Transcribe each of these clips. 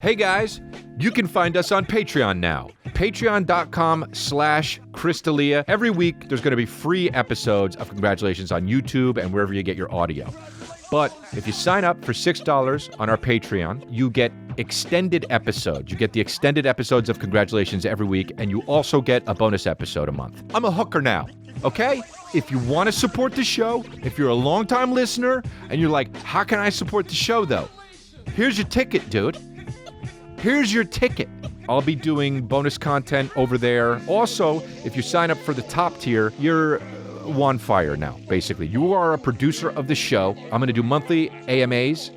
Hey guys, you can find us on Patreon now. Patreon.com/Crystalia. Every week, there's going to be free episodes of Congratulations on YouTube and wherever you get your audio. But if you sign up for $6 on our Patreon, you get extended episodes. You get the extended episodes of Congratulations every week, and you also get a bonus episode a month. I'm a hooker now, okay? If you want to support the show, if you're a longtime listener, and you're like, how can I support the show, though? Here's your ticket, dude. Here's your ticket. I'll be doing bonus content over there. Also, if you sign up for the top tier, you're on fire now, basically. You are a producer of the show. I'm going to do monthly AMAs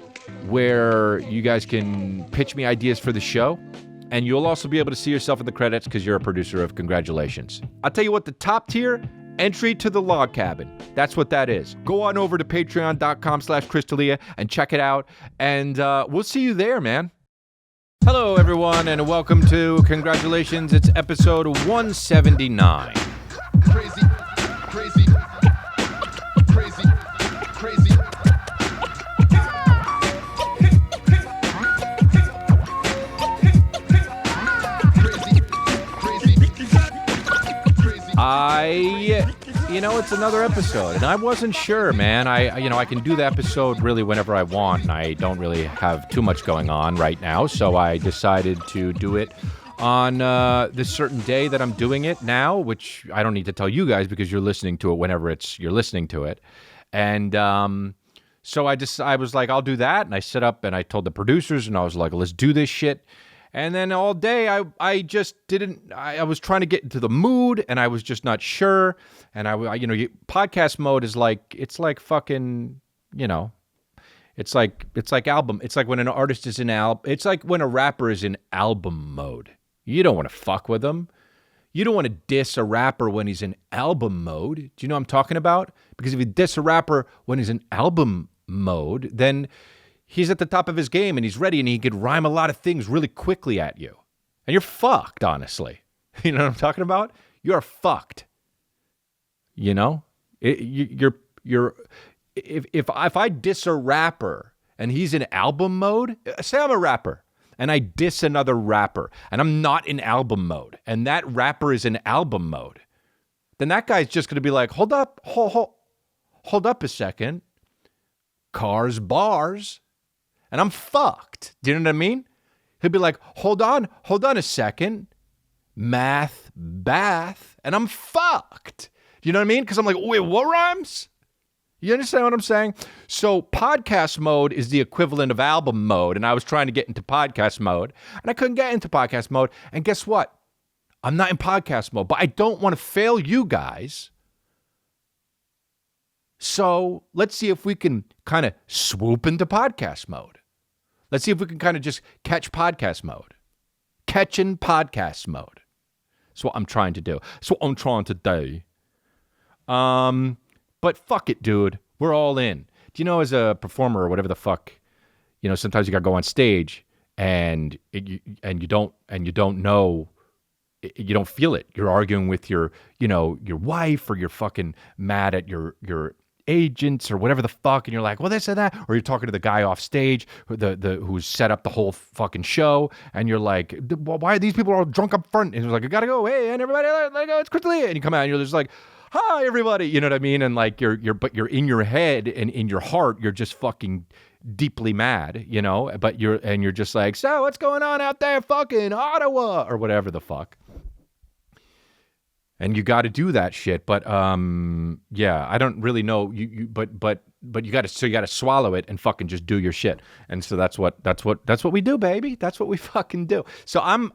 where you guys can pitch me ideas for the show. And you'll also be able to see yourself in the credits because you're a producer of Congratulations. I'll tell you what, the top tier, entry to the log cabin. That's what that is. Go on over to patreon.com/Crystalia and check it out. And we'll see you there, man. Hello, everyone, and welcome to Congratulations. It's episode 179. Crazy, crazy, crazy, crazy. It's another episode, and I wasn't sure, man. I can do the episode really whenever I want, and I don't really have too much going on right now, so I decided to do it on this certain day that I'm doing it now, which I don't need to tell you guys because you're listening to it whenever you're listening to it. And so I was like, I'll do that, and I set up and I told the producers, and I was like, let's do this shit. And then all day, I just didn't, I was trying to get into the mood, and I was just not sure. And podcast mode is like, it's like fucking, it's like album. It's like when an artist is it's like when a rapper is in album mode. You don't want to fuck with him. You don't want to diss a rapper when he's in album mode. Do you know what I'm talking about? Because if you diss a rapper when he's in album mode, then he's at the top of his game and he's ready and he could rhyme a lot of things really quickly at you. And you're fucked, honestly. You know what I'm talking about? You're fucked. You know? If I diss a rapper and he's in album mode, say I'm a rapper and I diss another rapper and I'm not in album mode and that rapper is in album mode, then that guy's just going to be like, hold up a second. Cars, bars. And I'm fucked. Do you know what I mean? He'll be like, hold on a second. Math, bath. And I'm fucked. Do you know what I mean? Because I'm like, wait, what rhymes? You understand what I'm saying? So podcast mode is the equivalent of album mode. And I was trying to get into podcast mode. And I couldn't get into podcast mode. And guess what? I'm not in podcast mode. But I don't want to fail you guys. So let's see if we can kind of swoop into podcast mode. Let's see if we can kind of just catch podcast mode. Catching podcast mode. That's what I'm trying to do. But fuck it, dude. We're all in. Do you know, as a performer or whatever the fuck, sometimes you gotta go on stage and you don't know, you don't feel it. You're arguing with your wife, or you're fucking mad at your agents or whatever the fuck, and you're like, well, this and that, or you're talking to the guy off stage who's set up the whole fucking show, and you're like, why are these people all drunk up front? And he's like, I gotta go, hey, and everybody, let go, it's Crystalia. And you come out and you're just like, hi everybody, you know what I mean? And like you're in your head and in your heart, you're just fucking deeply mad, but you're just like, so what's going on out there, fucking Ottawa, or whatever the fuck. And you got to do that shit, but I don't really know but you got to swallow it and fucking just do your shit. And so that's what we do, baby. That's what we fucking do. So I'm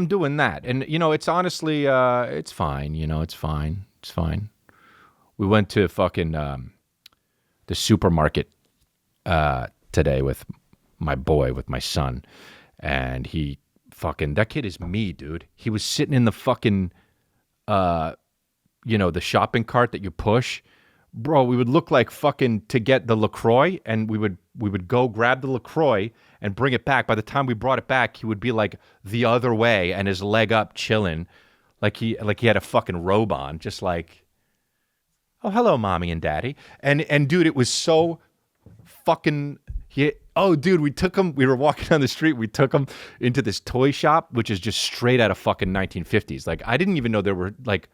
doing that, and it's honestly it's fine. It's fine. We went to fucking the supermarket today with my son, and he. Fucking, that kid is me, dude. He was sitting in the fucking, the shopping cart that you push. Bro, we would look like fucking to get the LaCroix, and we would go grab the LaCroix and bring it back. By the time we brought it back, he would be like the other way and his leg up chilling, like he had a fucking robe on, just like, oh, hello, mommy and daddy. And dude, it was so fucking, Yeah. Oh, dude, we took him. We were walking down the street. We took him into this toy shop, which is just straight out of fucking 1950s. Like, I didn't even know there were like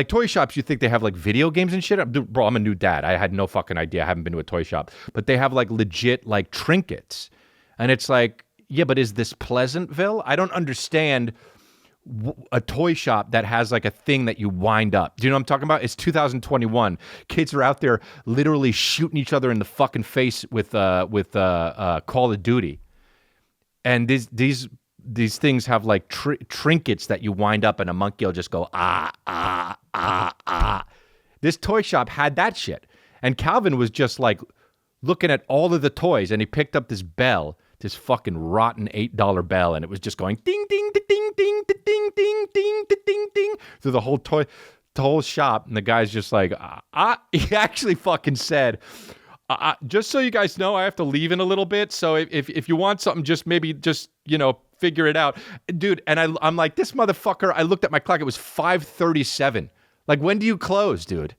toy shops. You think they have like video games and shit? Bro, I'm a new dad. I had no fucking idea. I haven't been to a toy shop, but they have like legit like trinkets, and it's like, yeah, but is this Pleasantville? I don't understand a toy shop that has like a thing that you wind up. Do you know what I'm talking about? It's 2021. Kids are out there literally shooting each other in the fucking face with Call of Duty, and these things have like trinkets that you wind up, and a monkey will just go ah ah ah ah. This toy shop had that shit, and Calvin was just like looking at all of the toys, and he picked up this bell. This fucking rotten $8 bell, and it was just going ding ding ding ding ding ding ding ding ding ding through the whole shop. And the guy's just like, he actually fucking said, just so you guys know, I have to leave in a little bit. So if you want something, just figure it out, dude. And I'm like, this motherfucker. I looked at my clock; it was 5:37. Like, when do you close, dude?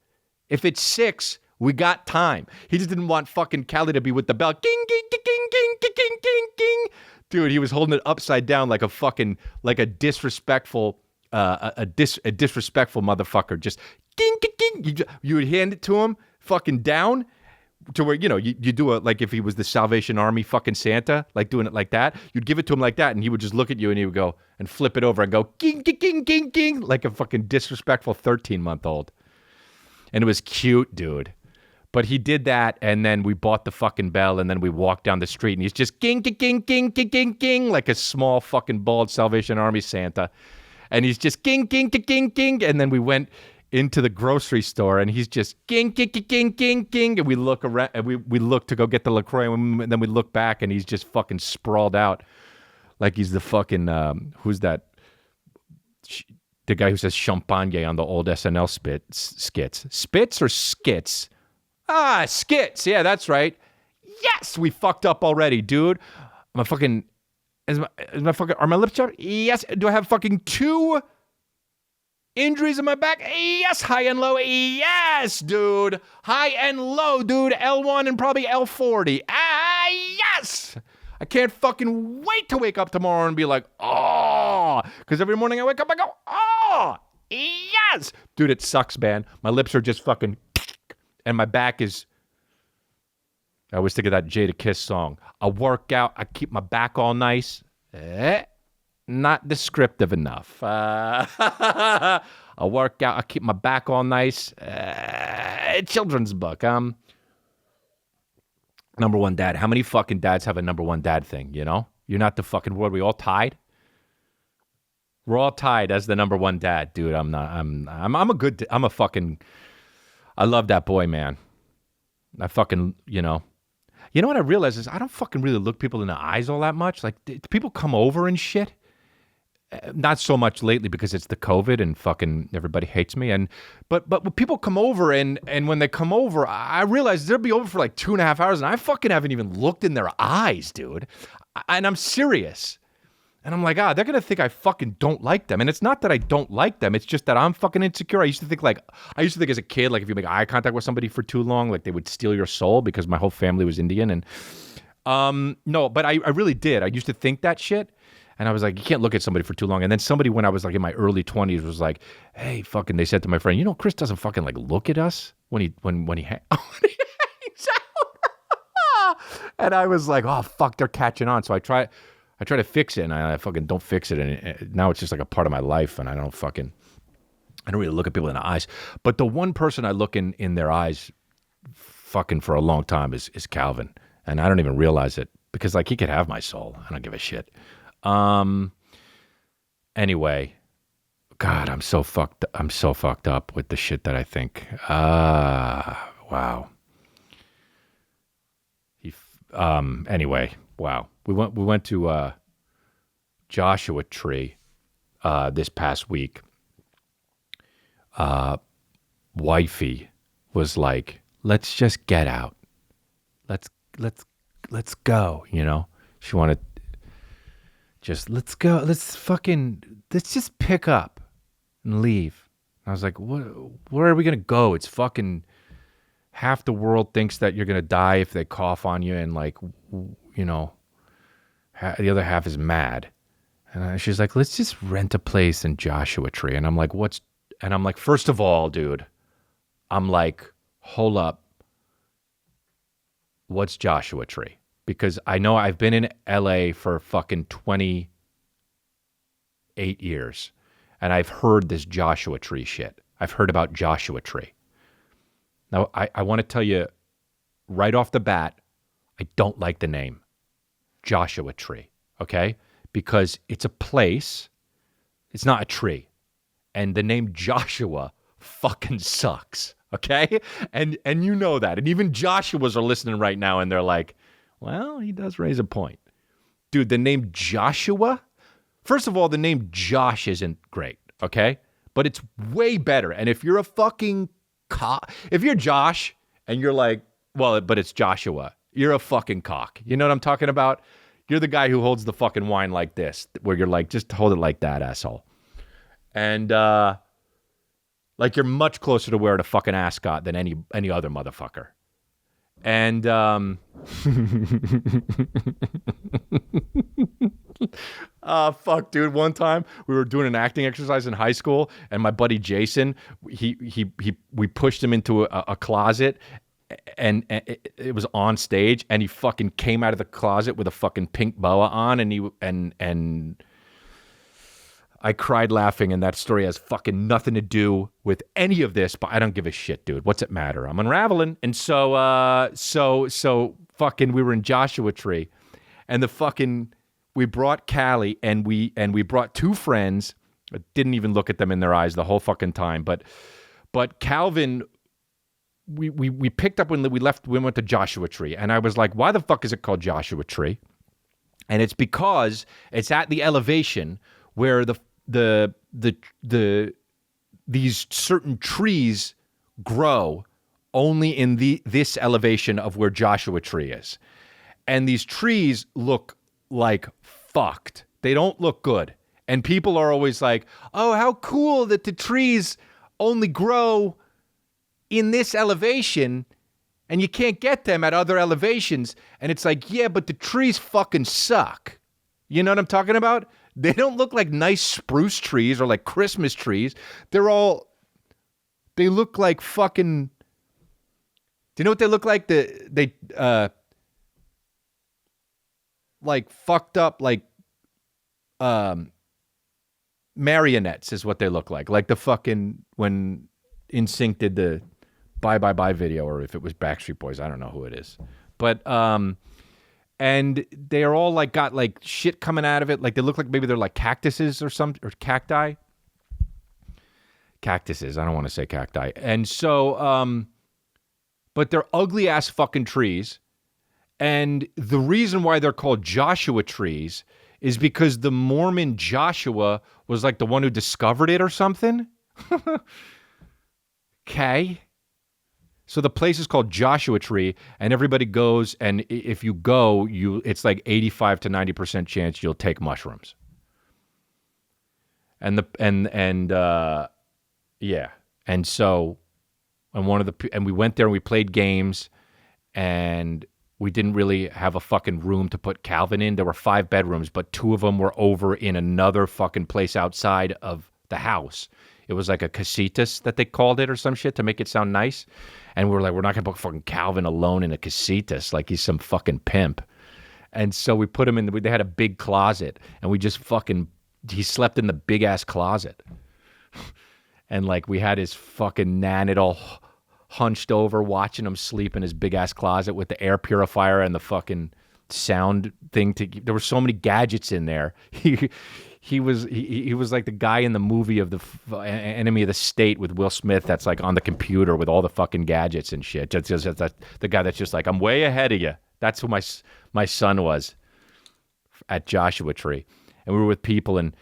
If it's 6. We got time. He just didn't want fucking Callie to be with the bell. Ging, ging, ging, ging, ging, ging, ging, ging. Dude, he was holding it upside down like a disrespectful, disrespectful motherfucker. Just ging, ging, ging. You would hand it to him fucking down to where, you do it like if he was the Salvation Army fucking Santa, like doing it like that. You'd give it to him like that, and he would just look at you and he would go and flip it over and go ging, ging, ging, ging, ging, like a fucking disrespectful 13-month-old. And it was cute, dude. But he did that, and then we bought the fucking bell, and then we walked down the street, and he's just ging, ging, ging, ging, ging, ging, ging, like a small fucking bald Salvation Army Santa. And he's just ging, ging, ging, ging, ging, and then we went into the grocery store, and he's just ging, ging, ging, ging, ging, ging, and we look around, and we look to go get the LaCroix, and then we look back, and he's just fucking sprawled out like he's the fucking, who's that? The guy who says champagne on the old SNL skits. Spits or skits? Ah, skits. Yeah, that's right. Yes, we fucked up already, dude. Are my lips chapped? Yes. Do I have fucking 2 injuries in my back? Yes. High and low? Yes, dude. High and low, dude. L1 and probably L40. Ah, yes. I can't fucking wait to wake up tomorrow and be like, oh, because every morning I wake up, I go, oh, yes. Dude, it sucks, man. My lips are just fucking... And my back is, I always think of that Jada Kiss song. I work out, I keep my back all nice. Not descriptive enough. I work out, I keep my back all nice. Children's book. Number one dad. How many fucking dads have a number one dad thing, you know? You're not the fucking world. We all tied? We're all tied as the number one dad. Dude, I'm a fucking... I love that boy, man. I fucking, You know what I realize is I don't fucking really look people in the eyes all that much. Like, people come over and shit. Not so much lately because it's the COVID and fucking everybody hates me. But when people come over and when they come over, I realize they'll be over for like 2.5 hours and I fucking haven't even looked in their eyes, dude. And I'm serious. And I'm like, they're going to think I fucking don't like them. And it's not that I don't like them. It's just that I'm fucking insecure. I used to think as a kid, like if you make eye contact with somebody for too long, like they would steal your soul because my whole family was Indian. And no, but I really did. I used to think that shit. And I was like, you can't look at somebody for too long. And then somebody, when I was like in my early 20s, was like, hey, fucking, they said to my friend, Chris doesn't fucking like look at us when he hangs out. And I was like, oh, fuck, they're catching on. So I try to fix it, and I fucking don't fix it, and now it's just like a part of my life, and I don't really look at people in the eyes. But the one person I look in their eyes fucking for a long time is Calvin, and I don't even realize it, because like he could have my soul. I don't give a shit. Anyway, God, I'm so fucked up with the shit that I think. Wow. Anyway, wow. We went to Joshua Tree this past week. Wifey was like, "Let's just get out. Let's go." She wanted just let's go. Let's just pick up and leave. I was like, "Where are we gonna go? It's fucking half the world thinks that you're gonna die if they cough on you, and like, you know, the other half is mad. And she's like, let's just rent a place in Joshua Tree. And I'm like, what's? And I'm like, first of all, dude, I'm like, hold up, what's Joshua Tree? Because I know I've been in LA for fucking 28 years, and I've heard this Joshua Tree shit. I've heard about Joshua Tree. Now, I want to tell you right off the bat, I don't like the name Joshua Tree, okay? Because it's a place, it's not a tree. And the name Joshua fucking sucks, okay? And you know that. And even Joshuas are listening right now, and they're like, well, he does raise a point. Dude, the name Joshua, first of all, the name Josh isn't great, okay? But it's way better. And if you're a fucking if you're Josh and you're like, well, but it's Joshua, you're a fucking cock. You know what I'm talking about? You're the guy who holds the fucking wine like this, where you're like, just hold it like that, asshole. And like you're much closer to wearing a fucking ascot than any other motherfucker. And fuck, dude. One time we were doing an acting exercise in high school, and my buddy Jason, we pushed him into a closet, and it was on stage, and he fucking came out of the closet with a fucking pink boa on, and I cried laughing, and that story has fucking nothing to do with any of this, but I don't give a shit, dude. What's it matter? I'm unraveling. And so fucking we were in Joshua Tree, and we brought Callie, and we brought two friends. I didn't even look at them in their eyes the whole fucking time. But Calvin, we picked up when we went to Joshua Tree, and I was like, why the fuck is it called Joshua Tree? And it's because it's at the elevation where these certain trees grow only in this elevation of where Joshua Tree is. And these trees look like fucked. They don't look good. And people are always like, oh, how cool that the trees only grow in this elevation and you can't get them at other elevations. And it's like, yeah, but the trees fucking suck. You know what I'm talking about? They don't look like nice spruce trees or like Christmas trees. They look like fucking, do you know what they look like? They like fucked up, like, marionettes is what they look like. Like the fucking, when NSYNC did the Bye Bye Bye video, or if it was Backstreet Boys, I don't know who it is. But, and they are all like got like shit coming out of it. Like they look like maybe they're like cactuses or cacti. Cactuses. I don't want to say cacti. And so, but they're ugly ass fucking trees. And the reason why they're called Joshua trees is because the Mormon Joshua was like the one who discovered it or something. Okay. So the place is called Joshua Tree, and everybody goes, and if you go, it's like 85 to 90% chance you'll take mushrooms. And we went there and we played games, and we didn't really have a fucking room to put Calvin in. There were 5 bedrooms, but 2 of them were over in another fucking place outside of the house. It was like a casitas that they called it or some shit to make it sound nice. And we were like, we're not going to put fucking Calvin alone in a casitas like he's some fucking pimp. And so we put him in, they had a big closet, and we just he slept in the big ass closet. And like we had his fucking nanit all hunched over, watching him sleep in his big ass closet with the air purifier and the fucking sound thing. There were so many gadgets in there. He was like the guy in the movie of the Enemy of the State with Will Smith that's like on the computer with all the fucking gadgets and shit. Just the guy that's just like, I'm way ahead of you. That's who my son was at Joshua Tree. And we were with people, and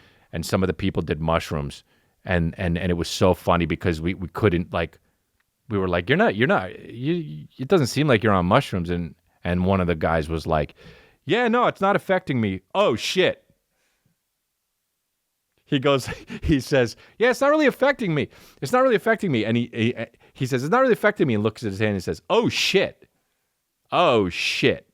some of the people did mushrooms. And it was so funny because we couldn't, like, we were like, it doesn't seem like you're on mushrooms. And one of the guys was like, yeah, no, it's not affecting me. Oh, shit. he says, yeah, it's not really affecting me. It's not really affecting me. And he says, it's not really affecting me, and looks at his hand and says, oh, shit. Oh, shit.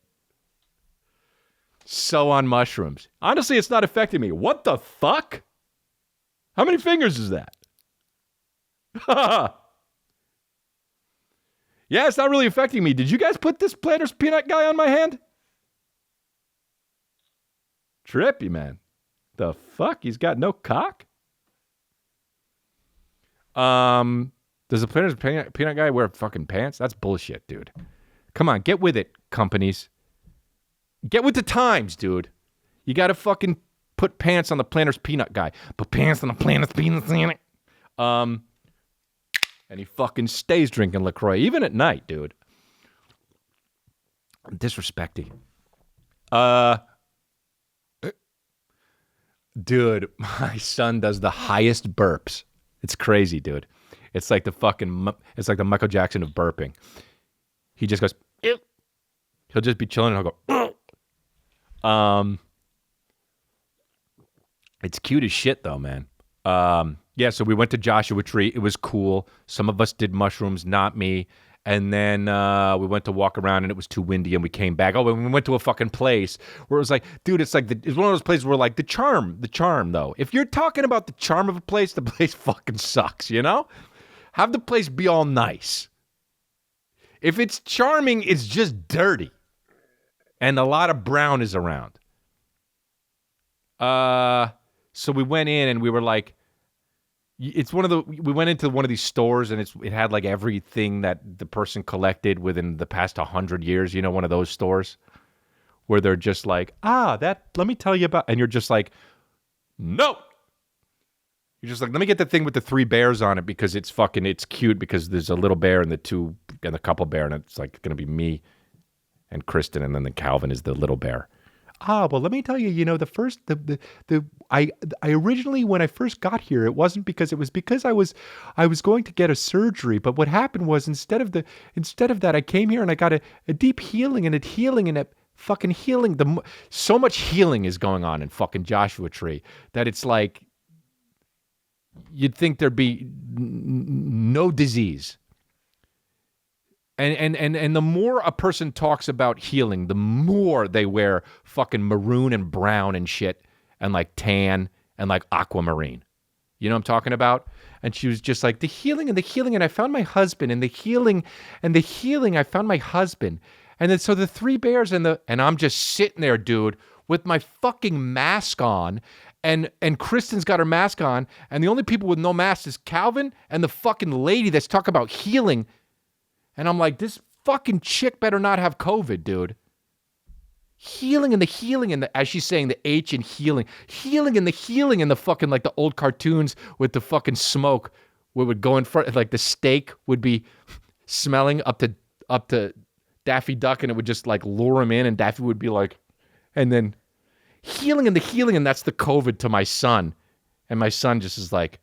So on mushrooms. Honestly, it's not affecting me. What the fuck? How many fingers is that? Yeah, it's not really affecting me. Did you guys put this Planters peanut guy on my hand? Trippy, man. The fuck? He's got no cock? Does the Planters peanut guy wear fucking pants? That's bullshit, dude. Come on, get with it, companies. Get with the times, dude. You gotta fucking put pants on the Planters peanut guy. Put pants on the Planters peanuts in it. And he fucking stays drinking LaCroix, even at night, dude. Disrespecting. Dude, my son does the highest burps. It's crazy, dude. It's like the Michael Jackson of burping. He just goes, ew. He'll just be chilling and he'll go, It's cute as shit, though, man. Yeah, so we went to Joshua Tree. It was cool. Some of us did mushrooms, not me. And then we went to walk around, and it was too windy, and we came back. Oh, and we went to a fucking place where it was like, dude, it's like it's one of those places where like the charm, though. If you're talking about the charm of a place, the place fucking sucks, you know? Have the place be all nice. If it's charming, it's just dirty, and a lot of brown is around. So we went in, and we were like, we went into one of these stores, and it had like everything that the person collected within the past 100 years. You know, one of those stores where they're just like, let me tell you about, and you're just like, no. You're just like, let me get the thing with the 3 bears on it because it's cute because there's a little bear and the couple bear, and it's like going to be me and Kristen, and then the Calvin is the little bear. Well, let me tell you, I originally, when I first got here, it wasn't because I was going to get a surgery. But what happened was instead of that, I came here and I got a deep healing and a fucking healing. So much healing is going on in fucking Joshua Tree that it's like, you'd think there'd be no disease. And the more a person talks about healing, the more they wear fucking maroon and brown and shit and like tan and like aquamarine. You know what I'm talking about? And she was just like, the healing and I found my husband, and the healing I found my husband. And then so the 3 bears and I'm just sitting there, dude, with my fucking mask on, and Kristen's got her mask on, and the only people with no mask is Calvin and the fucking lady that's talking about healing. And I'm like, this fucking chick better not have COVID, dude. Healing and the, as she's saying, the H in healing and the fucking, like the old cartoons with the fucking smoke where it would go in front, like the steak would be smelling up to Daffy Duck, and it would just like lure him in, and Daffy would be like, and then healing and that's the COVID to my son. And my son just is like,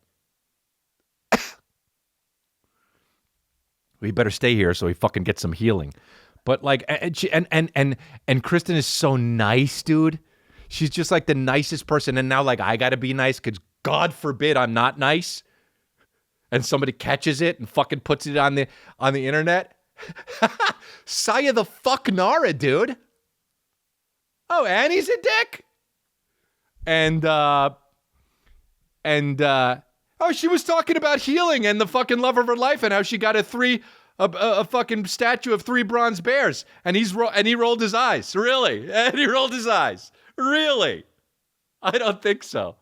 we better stay here so he fucking gets some healing. But like, and Kristen is so nice, dude. She's just like the nicest person. And now like I gotta be nice because God forbid I'm not nice, and somebody catches it and fucking puts it on the internet. Saya the fuck Nara, dude. Oh, Annie's a dick. Oh, she was talking about healing and the fucking love of her life and how she got a fucking statue of 3 bronze bears, and he rolled his eyes. Really? And he rolled his eyes. Really? I don't think so.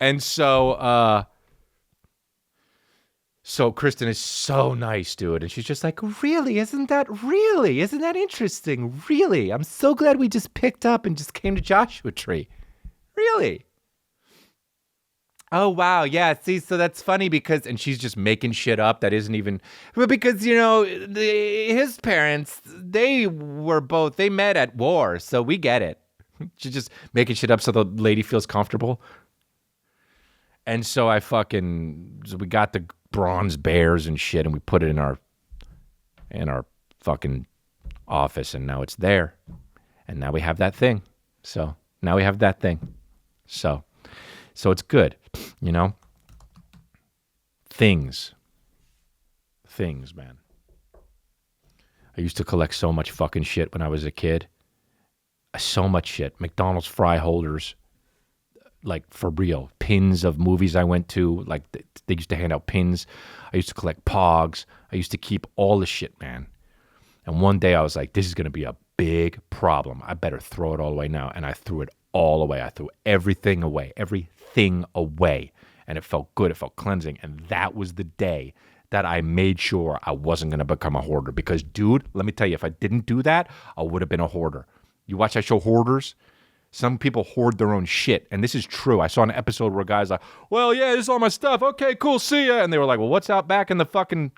And so Kristen is so nice, dude, and she's just like, really? Isn't that interesting? Really? I'm so glad we just picked up and just came to Joshua Tree. Really? Oh, wow. Yeah. See, so that's funny because, and she's just making shit up that isn't even, but because, his parents, they met at war. So we get it. She's just making shit up so the lady feels comfortable. And so we got the bronze bears and shit, and we put it in our fucking office, and now it's there. And now we have that thing. So So it's good, you know? Things, man. I used to collect so much fucking shit when I was a kid. So much shit. McDonald's fry holders, like for real. Pins of movies I went to, like they used to hand out pins. I used to collect Pogs. I used to keep all the shit, man. And one day I was like, this is going to be a big problem. I better throw it all away now. And I threw it all away. I threw everything away. And it felt good. It felt cleansing. And that was the day that I made sure I wasn't going to become a hoarder. Because, dude, let me tell you, if I didn't do that, I would have been a hoarder. You watch that show, Hoarders? Some people hoard their own shit. And this is true. I saw an episode where a guy's like, well, yeah, this is all my stuff. Okay, cool, see ya. And they were like, well, what's out back in the fucking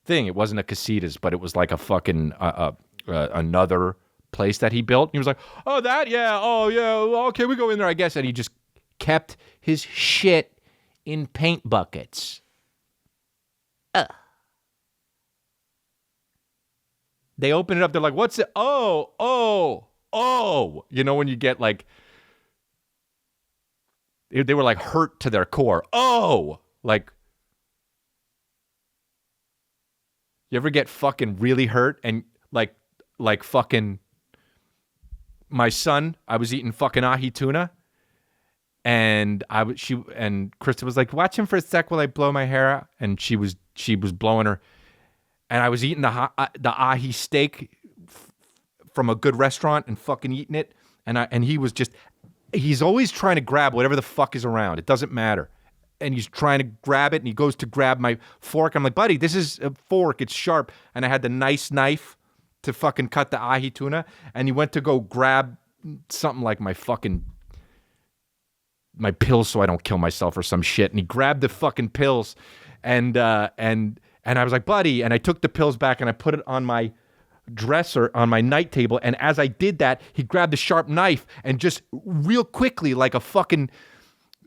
thing? It wasn't a casitas, but it was like a fucking another place that he built. And he was like, oh, that? Yeah. Oh, yeah. Okay, we go in there, I guess. And he just kept his shit in paint buckets. They open it up. They're like, what's it? Oh. You know when you get like, they were like hurt to their core. Oh, like, you ever get fucking really hurt and like fucking, my son, I was eating fucking ahi tuna. And Krista was like, watch him for a sec while I blow my hair out. And she was blowing her. And I was eating the ahi steak from a good restaurant and fucking eating it. And he's always trying to grab whatever the fuck is around. It doesn't matter. And he's trying to grab it. And he goes to grab my fork. I'm like, buddy, this is a fork. It's sharp. And I had the nice knife to fucking cut the ahi tuna. And he went to go grab something like my pills so I don't kill myself or some shit. And he grabbed the fucking pills and I was like, buddy, and I took the pills back and I put it on my dresser, on my night table. And as I did that, he grabbed the sharp knife and just real quickly, like a fucking,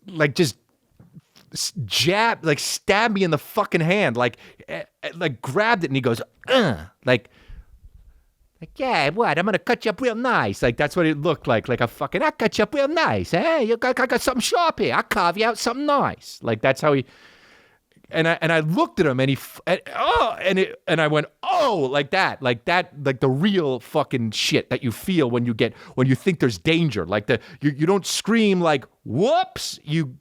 like just stabbed me in the fucking hand, like grabbed it. And he goes, like, yeah, what? I'm going to cut you up real nice. Like, that's what it looked like a fucking, I'll cut you up real nice. Hey, I got something sharp here. I'll carve you out something nice. Like, that's how he, and I looked at him and I went, oh, like that, like the real fucking shit that you feel when you think there's danger. Like you don't scream like, whoops, you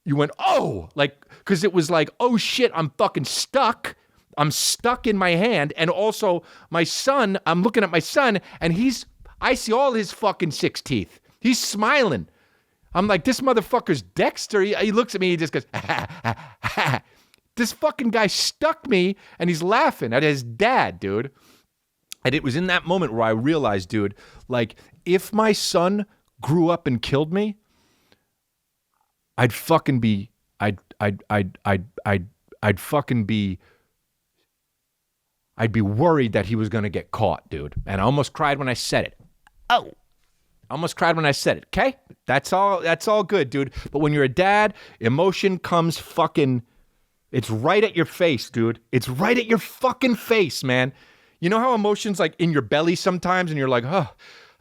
went, oh, like, cause it was like, oh shit, I'm fucking stuck. I'm stuck in my hand. And also my son, I'm looking at my son and I see all his fucking 6 teeth. He's smiling. I'm like, this motherfucker's Dexter. He looks at me, he just goes, ha. This fucking guy stuck me and he's laughing at his dad, dude. And it was in that moment where I realized, dude, like, if my son grew up and killed me, I'd fucking be worried that he was going to get caught, dude. And I almost cried when I said it. Oh. I almost cried when I said it, okay? That's all good, dude. But when you're a dad, emotion comes fucking, it's right at your face, dude. It's right at your fucking face, man. You know how emotion's like in your belly sometimes and you're like, oh,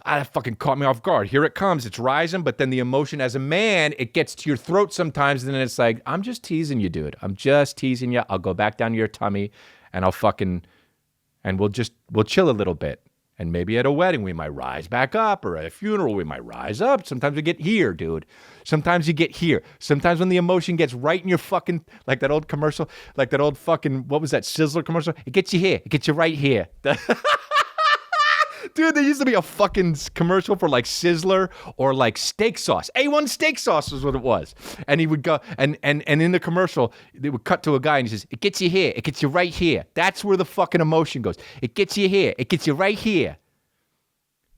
that fucking caught me off guard. Here it comes. It's rising, but then the emotion as a man, it gets to your throat sometimes and then it's like, I'm just teasing you, dude. I'm just teasing you. I'll go back down to your tummy and we'll chill a little bit. And maybe at a wedding, we might rise back up, or at a funeral, we might rise up. Sometimes we get here, dude. Sometimes you get here. Sometimes when the emotion gets right in your fucking, like that old commercial, like that old fucking, what was that, Sizzler commercial? It gets you here. It gets you right here. Dude, there used to be a fucking commercial for like Sizzler or like steak sauce. A1 steak sauce was what it was. And he would go, and in the commercial, they would cut to a guy and he says, it gets you here. It gets you right here. That's where the fucking emotion goes. It gets you here. It gets you right here.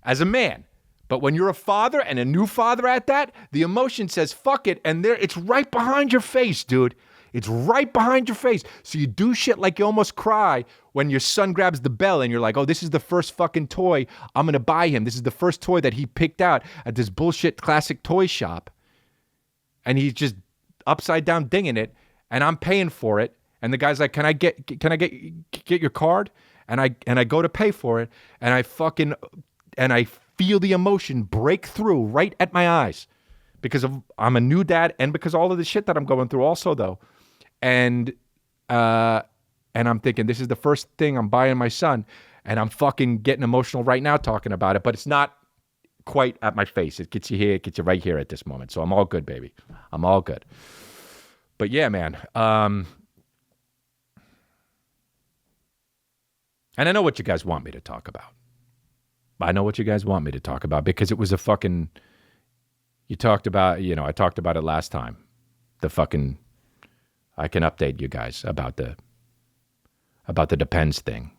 As a man. But when you're a father and a new father at that, the emotion says, fuck it. And it's right behind your face, dude. It's right behind your face. So you do shit like you almost cry when your son grabs the bell and you're like, oh, this is the first fucking toy I'm going to buy him. This is the first toy that he picked out at this bullshit classic toy shop. And he's just upside down dinging it and I'm paying for it. And the guy's like, can I get your card? And I go to pay for it and I feel the emotion break through right at my eyes. because I'm a new dad and because all of the shit that I'm going through also though. And I'm thinking this is the first thing I'm buying my son, and I'm fucking getting emotional right now talking about it, but it's not quite at my face. It gets you here, it gets you right here at this moment. So I'm all good, baby. I'm all good. But yeah, man. And I know what you guys want me to talk about. I know what you guys want me to talk about because it was a fucking, you talked about, I talked about it last time. The fucking, I can update you guys about the Depends thing.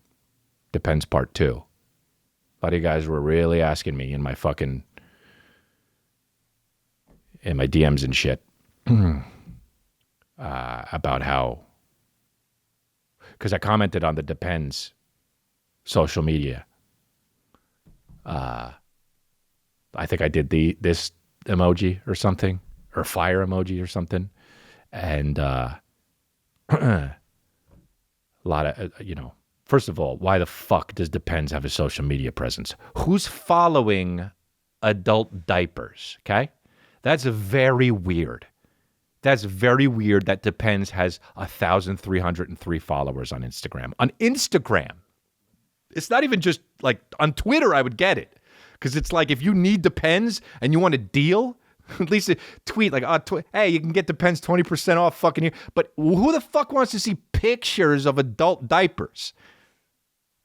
Depends part 2. A lot of you guys were really asking me in my DMs and shit about how, because I commented on the Depends social media. I think I did this emoji or something, or fire emoji or something. And a lot of, first of all, why the fuck does Depends have a social media presence? Who's following adult diapers, okay? That's very weird. That's very weird that Depends has 1,303 followers on Instagram. On Instagram. It's not even just like on Twitter, I would get it. Because it's like if you need Depends and you want a deal, at least tweet like, hey, you can get Depends 20% off fucking here. But who the fuck wants to see pictures of adult diapers?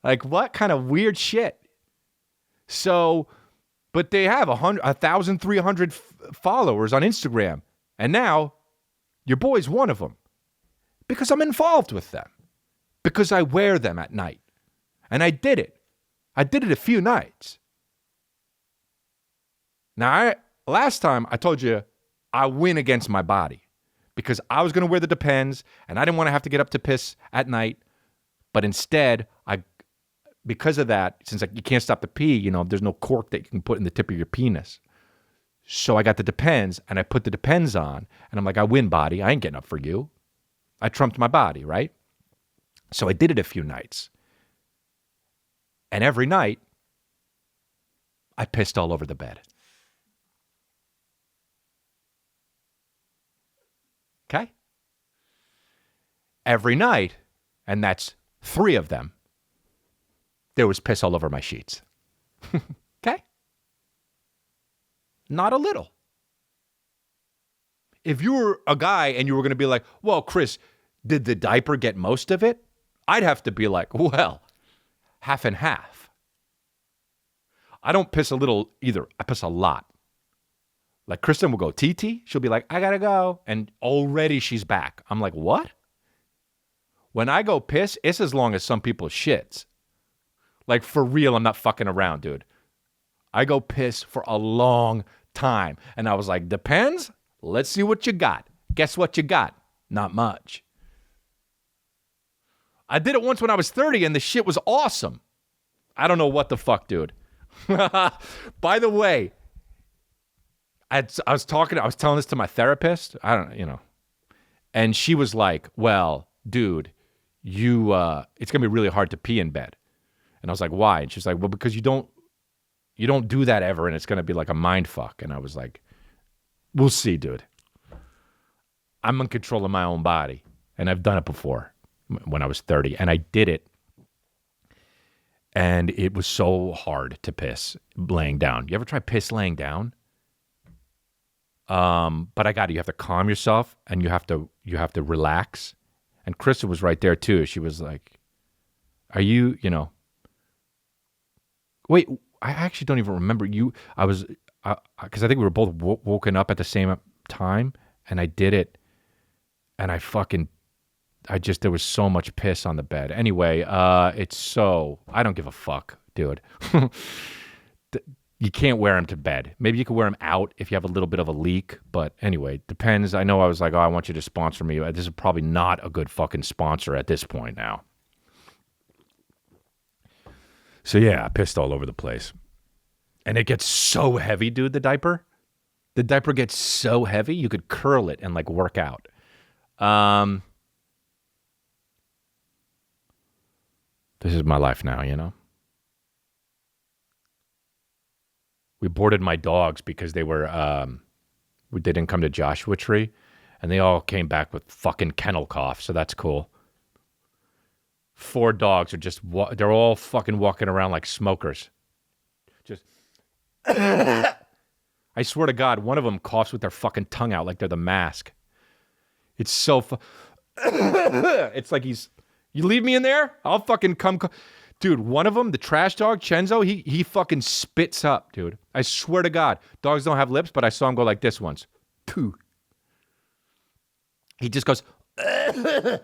Like what kind of weird shit? So, but they have 1,300 followers on Instagram. And now your boy's one of them. Because I'm involved with them. Because I wear them at night. And I did it. I did it a few nights. Now, last time I told you I win against my body because I was going to wear the Depends and I didn't want to have to get up to piss at night. But instead, because of that, since you can't stop the pee, there's no cork that you can put in the tip of your penis. So I got the Depends and I put the Depends on and I'm like, I win, body. I ain't getting up for you. I trumped my body, right? So I did it a few nights. And every night, I pissed all over the bed. Okay? Every night, and that's 3 of them, there was piss all over my sheets. Okay? Not a little. If you were a guy and you were going to be like, well, Chris, did the diaper get most of it? I'd have to be like, well, half and half. I don't piss a little either. I piss a lot. Like Kristen will go, TT. She'll be like, I gotta go. And already she's back. I'm like, what? When I go piss, it's as long as some people's shits. Like for real, I'm not fucking around, dude. I go piss for a long time. And I was like, Depends. Let's see what you got. Guess what you got? Not much. I did it once when I was 30 and the shit was awesome. I don't know what the fuck, dude. By the way, I was telling this to my therapist. And she was like, well, dude, it's going to be really hard to pee in bed. And I was like, why? And she's like, well, because you don't do that ever. And it's going to be like a mind fuck. And I was like, we'll see, dude. I'm in control of my own body. And I've done it before when I was 30. And I did it. And it was so hard to piss laying down. You ever try piss laying down? But I got it. You have to calm yourself and you have to relax. And Krista was right there too. She was like, are you, wait, I actually don't even remember you. Because I think we were both woken up at the same time and I did it. And there was so much piss on the bed. Anyway, I don't give a fuck, dude. You can't wear them to bed. Maybe you can wear them out if you have a little bit of a leak. But anyway, depends. I know I was like, I want you to sponsor me. This is probably not a good fucking sponsor at this point now. So yeah, I pissed all over the place. And it gets so heavy, dude, the diaper. The diaper gets so heavy, you could curl it and work out. This is my life now, We boarded my dogs because they were They didn't come to Joshua Tree, and they all came back with fucking kennel cough, so that's cool. 4 dogs are just, they're all fucking walking around like smokers. Just, I swear to God, one of them coughs with their fucking tongue out like they're the Mask. It's so, it's like you leave me in there, I'll fucking come. Dude, one of them, the trash dog, Chenzo, he fucking spits up, dude. I swear to God. Dogs don't have lips, but I saw him go like this once. Pooh. He just goes, it's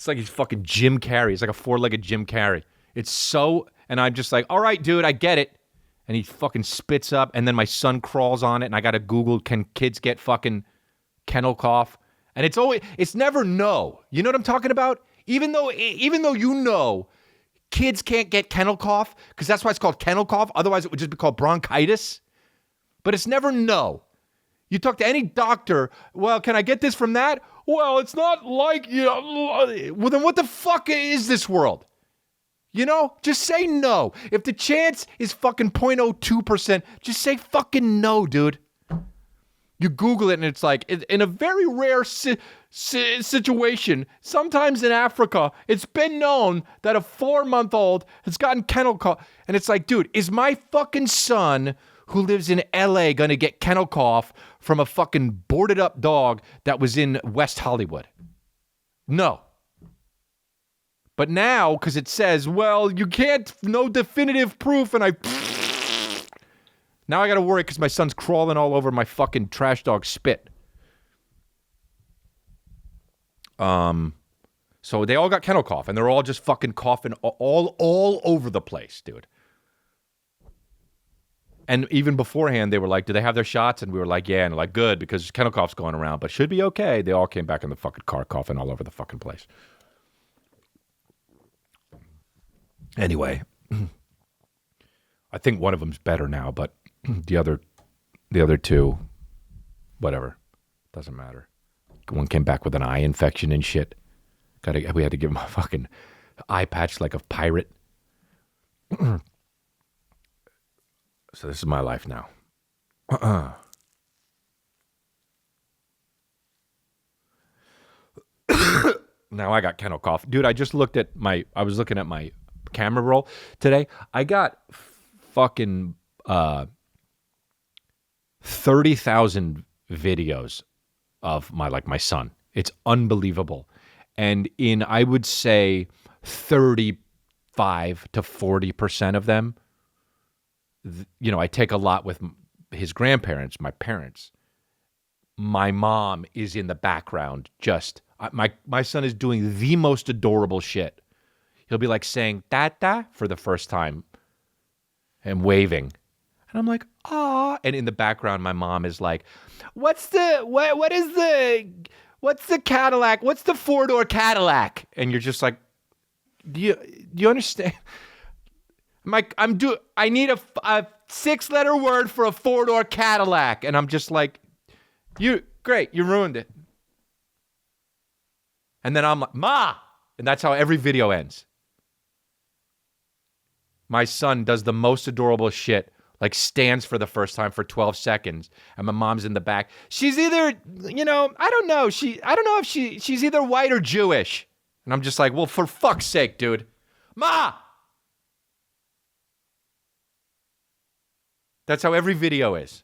like he's fucking Jim Carrey. It's like a 4-legged Jim Carrey. It's so, and I'm just like, all right, dude, I get it. And he fucking spits up, and then my son crawls on it, and I got to Google, can kids get fucking kennel cough? And it's never no. You know what I'm talking about? Even though you know kids can't get kennel cough, because that's why it's called kennel cough. Otherwise, it would just be called bronchitis. But it's never no. You talk to any doctor, well, can I get this from that? Well, it's not like, well, then what the fuck is this world? You know, just say no. If the chance is fucking 0.02%, just say fucking no, dude. You Google it and it's like, in a very rare situation, sometimes in Africa, it's been known that a 4-month-old has gotten kennel cough. And it's like, dude, is my fucking son who lives in LA going to get kennel cough from a fucking boarded up dog that was in West Hollywood? No. But now, because it says, well, you can't, no definitive proof, and now I got to worry because my son's crawling all over my fucking trash dog spit. So they all got kennel cough, and they're all just fucking coughing all over the place, dude. And even beforehand, they were like, do they have their shots? And we were like, yeah. And they're like, good, because kennel cough's going around, but should be okay. They all came back in the fucking car coughing all over the fucking place. Anyway, I think one of them's better now, but the other 2, whatever, doesn't matter. One came back with an eye infection and shit. We had to give him a fucking eye patch like a pirate. So this is my life now. Now I got kennel cough. Dude, I was looking at my camera roll today. I got fucking 30,000 videos of my son. It's unbelievable. And in, I would say, 35 to 40% of them, I take a lot with his grandparents, my parents. My mom is in the background just, my son is doing the most adorable shit. He'll be like saying "tata" for the first time and waving. And I'm like, "Ah." And in the background, my mom is like, what's the Cadillac? What's the 4-door Cadillac? And you're just like, do you understand? I need a 6-letter word for a 4-door Cadillac. And I'm just like, great, you ruined it. And then I'm like, Ma! And that's how every video ends. My son does the most adorable shit, like stands for the first time for 12 seconds, and my mom's in the back. She's either, I don't know. I don't know if she's either white or Jewish. And I'm just like, well, for fuck's sake, dude. Ma! That's how every video is.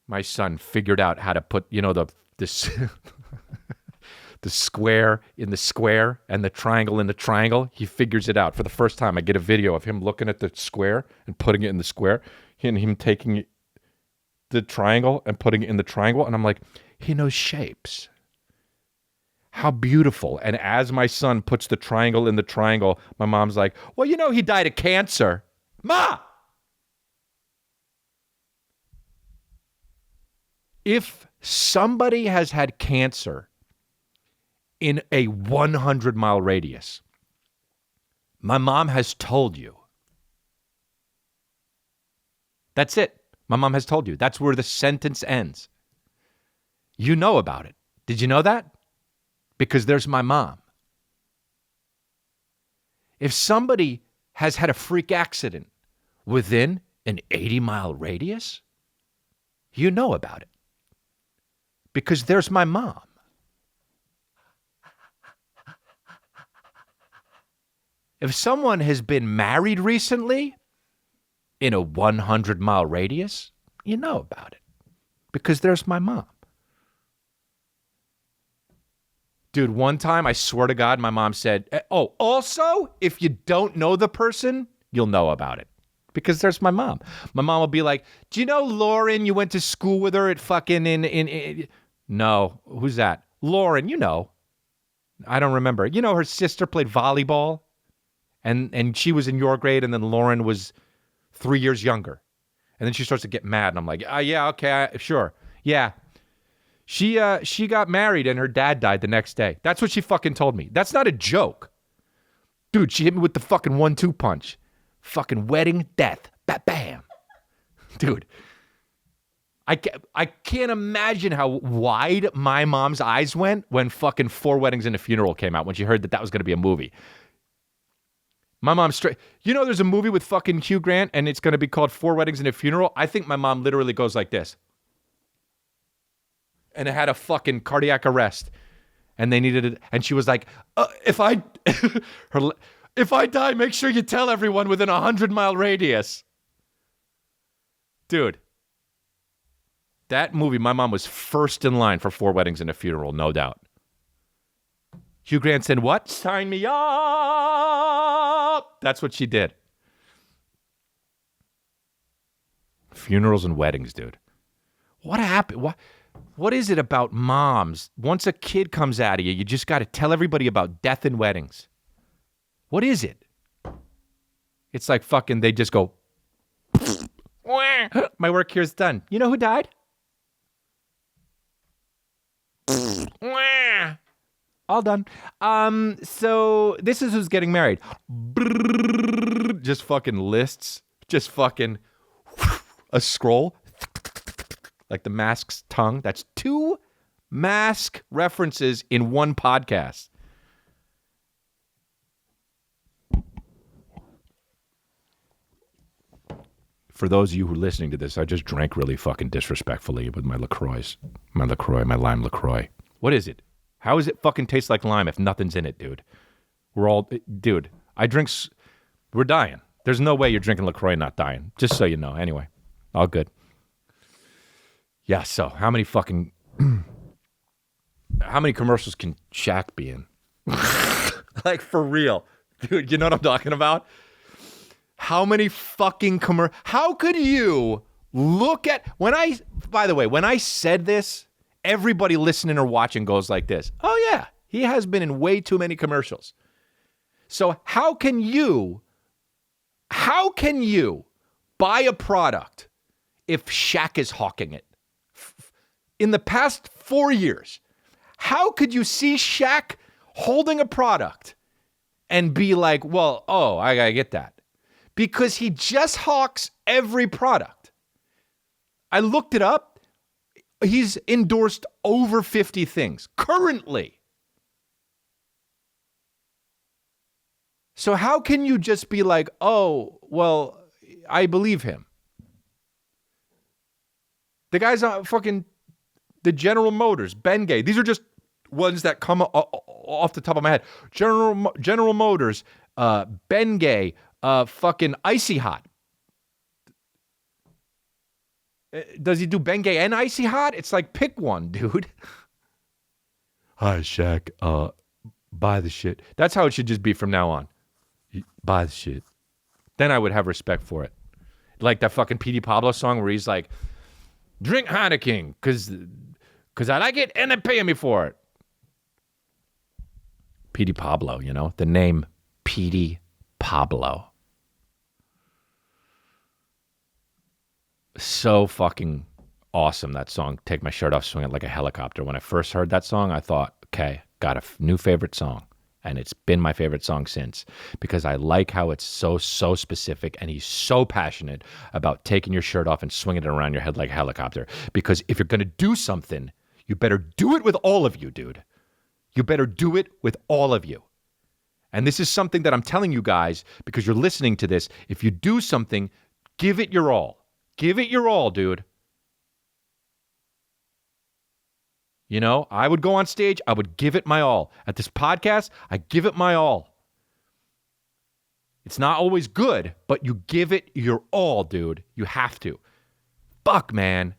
My son figured out how to put, this the square in the square and the triangle in the triangle. He figures it out. For the first time, I get a video of him looking at the square and putting it in the square, and him taking the triangle and putting it in the triangle. And I'm like, he knows shapes. How beautiful. And as my son puts the triangle in the triangle, my mom's like, well, he died of cancer. Ma! If somebody has had cancer in a 100-mile radius, my mom has told you. That's it. My mom has told you. That's where the sentence ends. You know about it. Did you know that? Because there's my mom. If somebody has had a freak accident within an 80-mile radius, you know about it. Because there's my mom. If someone has been married recently in a 100-mile radius, you know about it. Because there's my mom. Dude, one time, I swear to God, my mom said, oh, also, if you don't know the person, you'll know about it. Because there's my mom. My mom will be like, do you know Lauren? You went to school with her at fucking in... No, who's that? Lauren, you know. I don't remember. You know, her sister played volleyball, and she was in your grade, and then Lauren was 3 years younger. And then she starts to get mad, and I'm like, yeah, okay, sure. Yeah. She got married, and her dad died the next day. That's what she fucking told me. That's not a joke. Dude, she hit me with the fucking 1-2 punch. Fucking wedding, death. Bam. Dude. I can't imagine how wide my mom's eyes went when fucking 4 Weddings and a Funeral came out, when she heard that was going to be a movie. My mom straight... You know there's a movie with fucking Hugh Grant, and it's going to be called 4 Weddings and a Funeral? I think my mom literally goes like this. And it had a fucking cardiac arrest. And they needed it. And she was like, if I die, make sure you tell everyone within a 100-mile radius. Dude. That movie, my mom was first in line for 4 Weddings and a Funeral, no doubt. Hugh Grant said, what? Sign me up! That's what she did. Funerals and weddings, dude. What happened? What is it about moms? Once a kid comes out of you, you just got to tell everybody about death and weddings. What is it? It's like fucking, they just go, my work here is done. You know who died? All done. So this is who's getting married. Just fucking lists. Just fucking a scroll. Like the Mask's tongue. That's 2 Mask references in one podcast. For those of you who are listening to this, I just drank really fucking disrespectfully with my LaCroix. My lime LaCroix. What is it? How does it fucking taste like lime if nothing's in it, dude? Dude, we're dying. There's no way you're drinking LaCroix and not dying. Just so you know. Anyway, all good. Yeah, so how many commercials can Shaq be in? Like, for real. Dude, you know what I'm talking about? How many fucking how could you look at, by the way, when I said this, everybody listening or watching goes like this. Oh yeah, he has been in way too many commercials. So how can you buy a product if Shaq is hawking it? In the past 4 years, how could you see Shaq holding a product and be like, well, oh, I gotta get that? Because he just hawks every product. I looked it up. He's endorsed over 50 things currently. So how can you just be like, oh, well, I believe him? The guy's on fucking the General Motors, Bengay. These are just ones that come off the top of my head. General Motors, Bengay, fucking Icy Hot. Does he do Bengay and Icy Hot? It's like, pick one, dude. Hi, Shaq. Buy the shit. That's how it should just be from now on. Buy the shit. Then I would have respect for it. Like that fucking P.D. Pablo song where he's like, drink Heineken because I like it and they're paying me for it. P.D. Pablo, you know? The name P.D. Pablo. So fucking awesome, that song, Take My Shirt Off, Swing It Like a Helicopter. When I first heard that song, I thought, okay, got a new favorite song. And it's been my favorite song since, because I like how it's so specific, and he's so passionate about taking your shirt off and swinging it around your head like a helicopter. Because if you're going to do something, you better do it with all of you, dude. You better do it with all of you. And this is something that I'm telling you guys because you're listening to this. If you do something, give it your all. Give it your all, dude. You know, I would go on stage. I would give it my all. At this podcast, I give it my all. It's not always good, but you give it your all, dude. You have to. Fuck, man.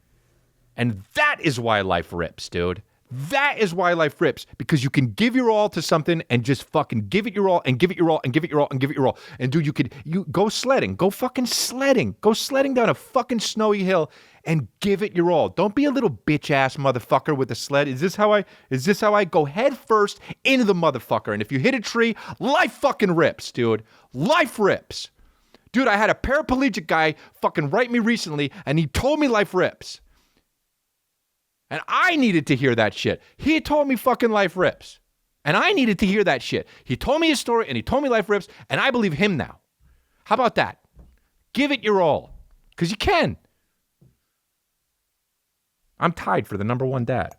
And that is why life rips, dude. That is why life rips, because you can give your all to something and just fucking give it your all and give it your all and give it your all and give it your all. And dude, you go sledding, go fucking sledding, go sledding down a fucking snowy hill and give it your all. Don't be a little bitch ass motherfucker with a sled. Is this how I go head first into the motherfucker? And if you hit a tree, life fucking rips, dude. Life rips. Dude, I had a paraplegic guy fucking write me recently and he told me life rips. And I needed to hear that shit. He told me fucking life rips. And I needed to hear that shit. He told me his story and he told me life rips and I believe him now. How about that? Give it your all. Because you can. I'm tied for the number one dad.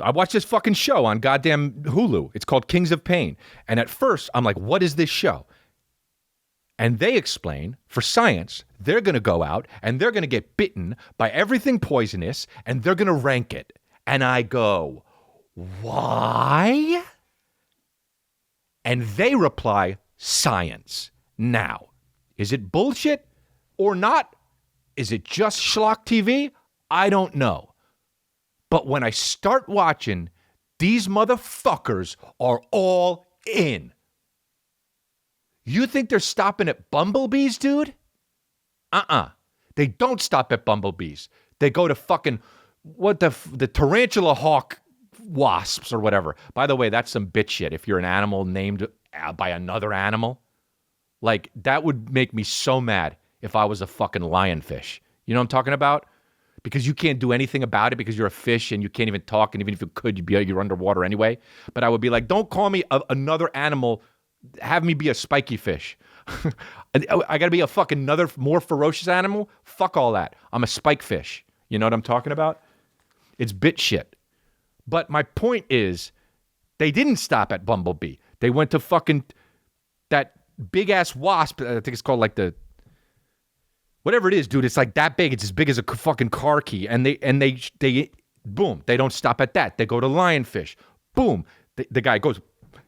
I watched this fucking show on goddamn Hulu. It's called Kings of Pain. And at first, I'm like, what is this show? And they explain, for science, they're going to go out and they're going to get bitten by everything poisonous and they're going to rank it. And I go, why? And they reply, science. Now, is it bullshit or not? Is it just schlock TV? I don't know. But when I start watching, these motherfuckers are all in. You think they're stopping at bumblebees, dude? They don't stop at bumblebees. They go to fucking, the tarantula hawk wasps or whatever. By the way, that's some bitch shit. If you're an animal named by another animal, like that would make me so mad if I was a fucking lionfish. You know what I'm talking about? Because you can't do anything about it because you're a fish and you can't even talk. And even if you could, you're underwater anyway. But I would be like, don't call me another animal. Have me be a spiky fish. I got to be a fucking another more ferocious animal? Fuck all that. I'm a spike fish. You know what I'm talking about? It's bit shit. But my point is, they didn't stop at bumblebee. They went to fucking that big-ass wasp. I think it's called like the... Whatever it is, dude, it's like that big. It's as big as a fucking car key. And they boom, they don't stop at that. They go to lionfish. Boom. The guy goes,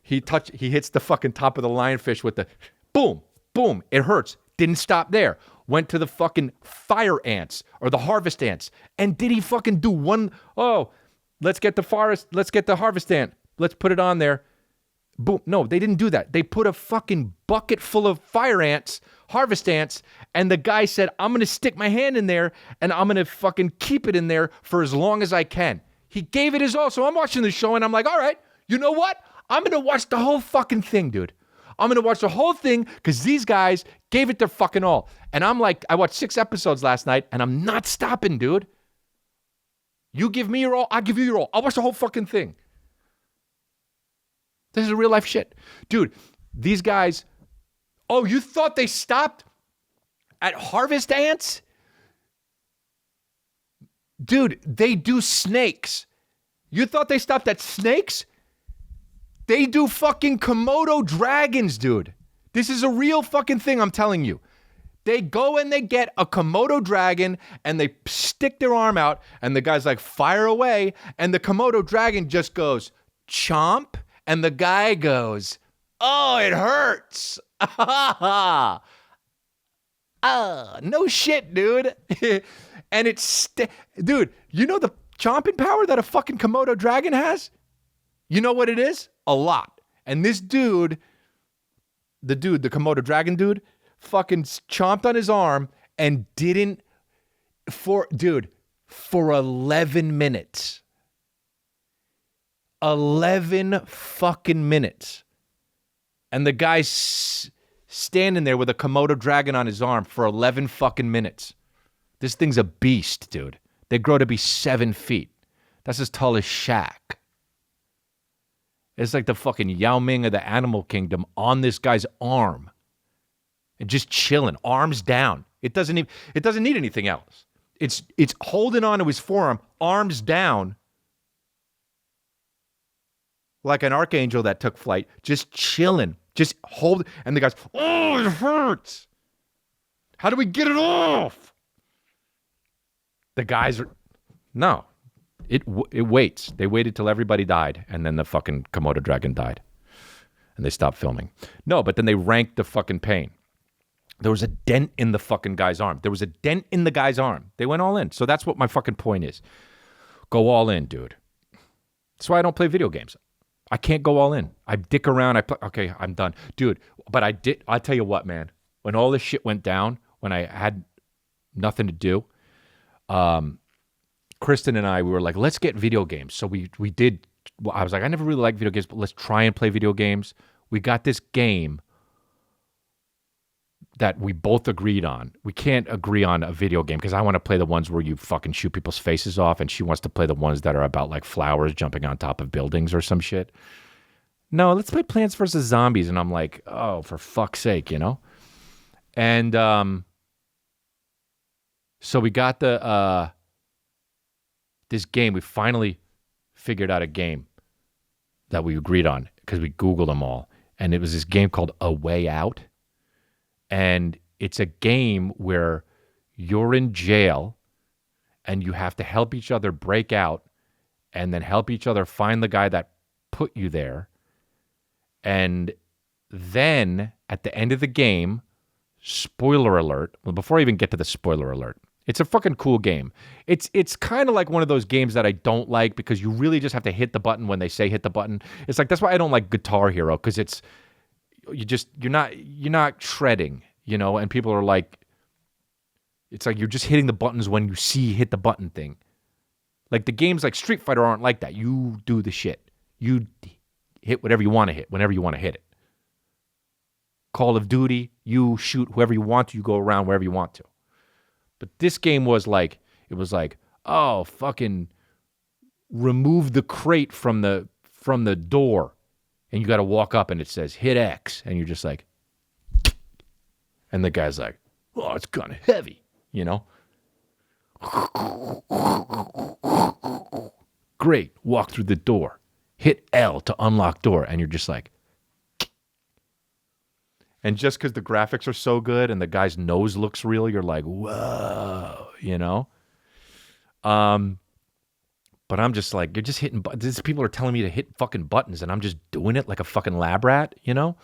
he hits the fucking top of the lionfish with the boom, boom. It hurts. Didn't stop there. Went to the fucking fire ants or the harvest ants. And did he fucking do one, let's get the harvest ant. Let's put it on there. Boom. No, they didn't do that. They put a fucking bucket full of fire ants, harvest ants, and the guy said, I'm going to stick my hand in there and I'm going to fucking keep it in there for as long as I can. He gave it his all. So I'm watching the show and I'm like, all right, you know what? I'm going to watch the whole fucking thing, dude. I'm going to watch the whole thing because these guys gave it their fucking all. And I'm like, I watched 6 episodes last night and I'm not stopping, dude. You give me your all, I'll give you your all. I'll watch the whole fucking thing. This is real life shit. Dude, these guys, you thought they stopped at harvest ants? Dude, they do snakes. You thought they stopped at snakes? They do fucking Komodo dragons, dude. This is a real fucking thing, I'm telling you. They go and they get a Komodo dragon and they stick their arm out and the guy's like, fire away. And the Komodo dragon just goes, chomp. And the guy goes, oh, it hurts. No shit, dude. And it's, dude, you know the chomping power that a fucking Komodo dragon has? You know what it is? A lot. And this dude, the Komodo dragon dude, fucking chomped on his arm and didn't, for 11 minutes. 11 fucking minutes. And the guy's standing there with a Komodo dragon on his arm for 11 fucking minutes. This thing's a beast, dude. They grow to be 7 feet. That's as tall as Shaq. It's like the fucking Yao Ming of the animal kingdom on this guy's arm. and just chilling, arms down. It doesn't need anything else. It's holding on to his forearm, arms down, like an archangel that took flight, just chilling, just hold. And the guy's, oh, it hurts. How do we get it off? The guys are, no, it waits. They waited till everybody died, and then the fucking Komodo dragon died, and they stopped filming. No, but then they ranked the fucking pain. There was a dent in the fucking guy's arm. There was a dent in the guy's arm. They went all in. So that's what my fucking point is. Go all in, dude. That's why I don't play video games. I can't go all in. I dick around. Okay, I'm done. Dude, but I'll tell you what, man. When all this shit went down, when I had nothing to do, Kristen and I, we were like, let's get video games. So we did. I was like, I never really liked video games, but let's try and play video games. We got this game that we both agreed on. We can't agree on a video game because I want to play the ones where you fucking shoot people's faces off, and she wants to play the ones that are about like flowers jumping on top of buildings or some shit. No, let's play Plants vs. Zombies. And I'm like, oh, for fuck's sake, you know? And so we got this game. We finally figured out a game that we agreed on because we Googled them all. And it was this game called A Way Out. And it's a game where you're in jail and you have to help each other break out and then help each other find the guy that put you there. And then at the end of the game, spoiler alert, well, before I even get to the spoiler alert, it's a fucking cool game. It's kind of like one of those games that I don't like because you really just have to hit the button when they say hit the button. It's like, that's why I don't like Guitar Hero, because you're not shredding, you know, and people are like, it's like you're just hitting the buttons when you see hit the button thing. Like the games like Street Fighter aren't like that. You do the shit. You hit whatever you want to hit whenever you want to hit it. Call of Duty, you shoot whoever you want to, you go around wherever you want to. But this game was like, it was like, oh, fucking remove the crate from the door. And you got to walk up and it says, hit X. And you're just like, and the guy's like, oh, it's kind of heavy, you know? Great. Walk through the door. Hit L to unlock door. And you're just like, and just because the graphics are so good and the guy's nose looks real, you're like, whoa, you know? But I'm just like, you're just hitting buttons. People are telling me to hit fucking buttons, and I'm just doing it like a fucking lab rat, you know?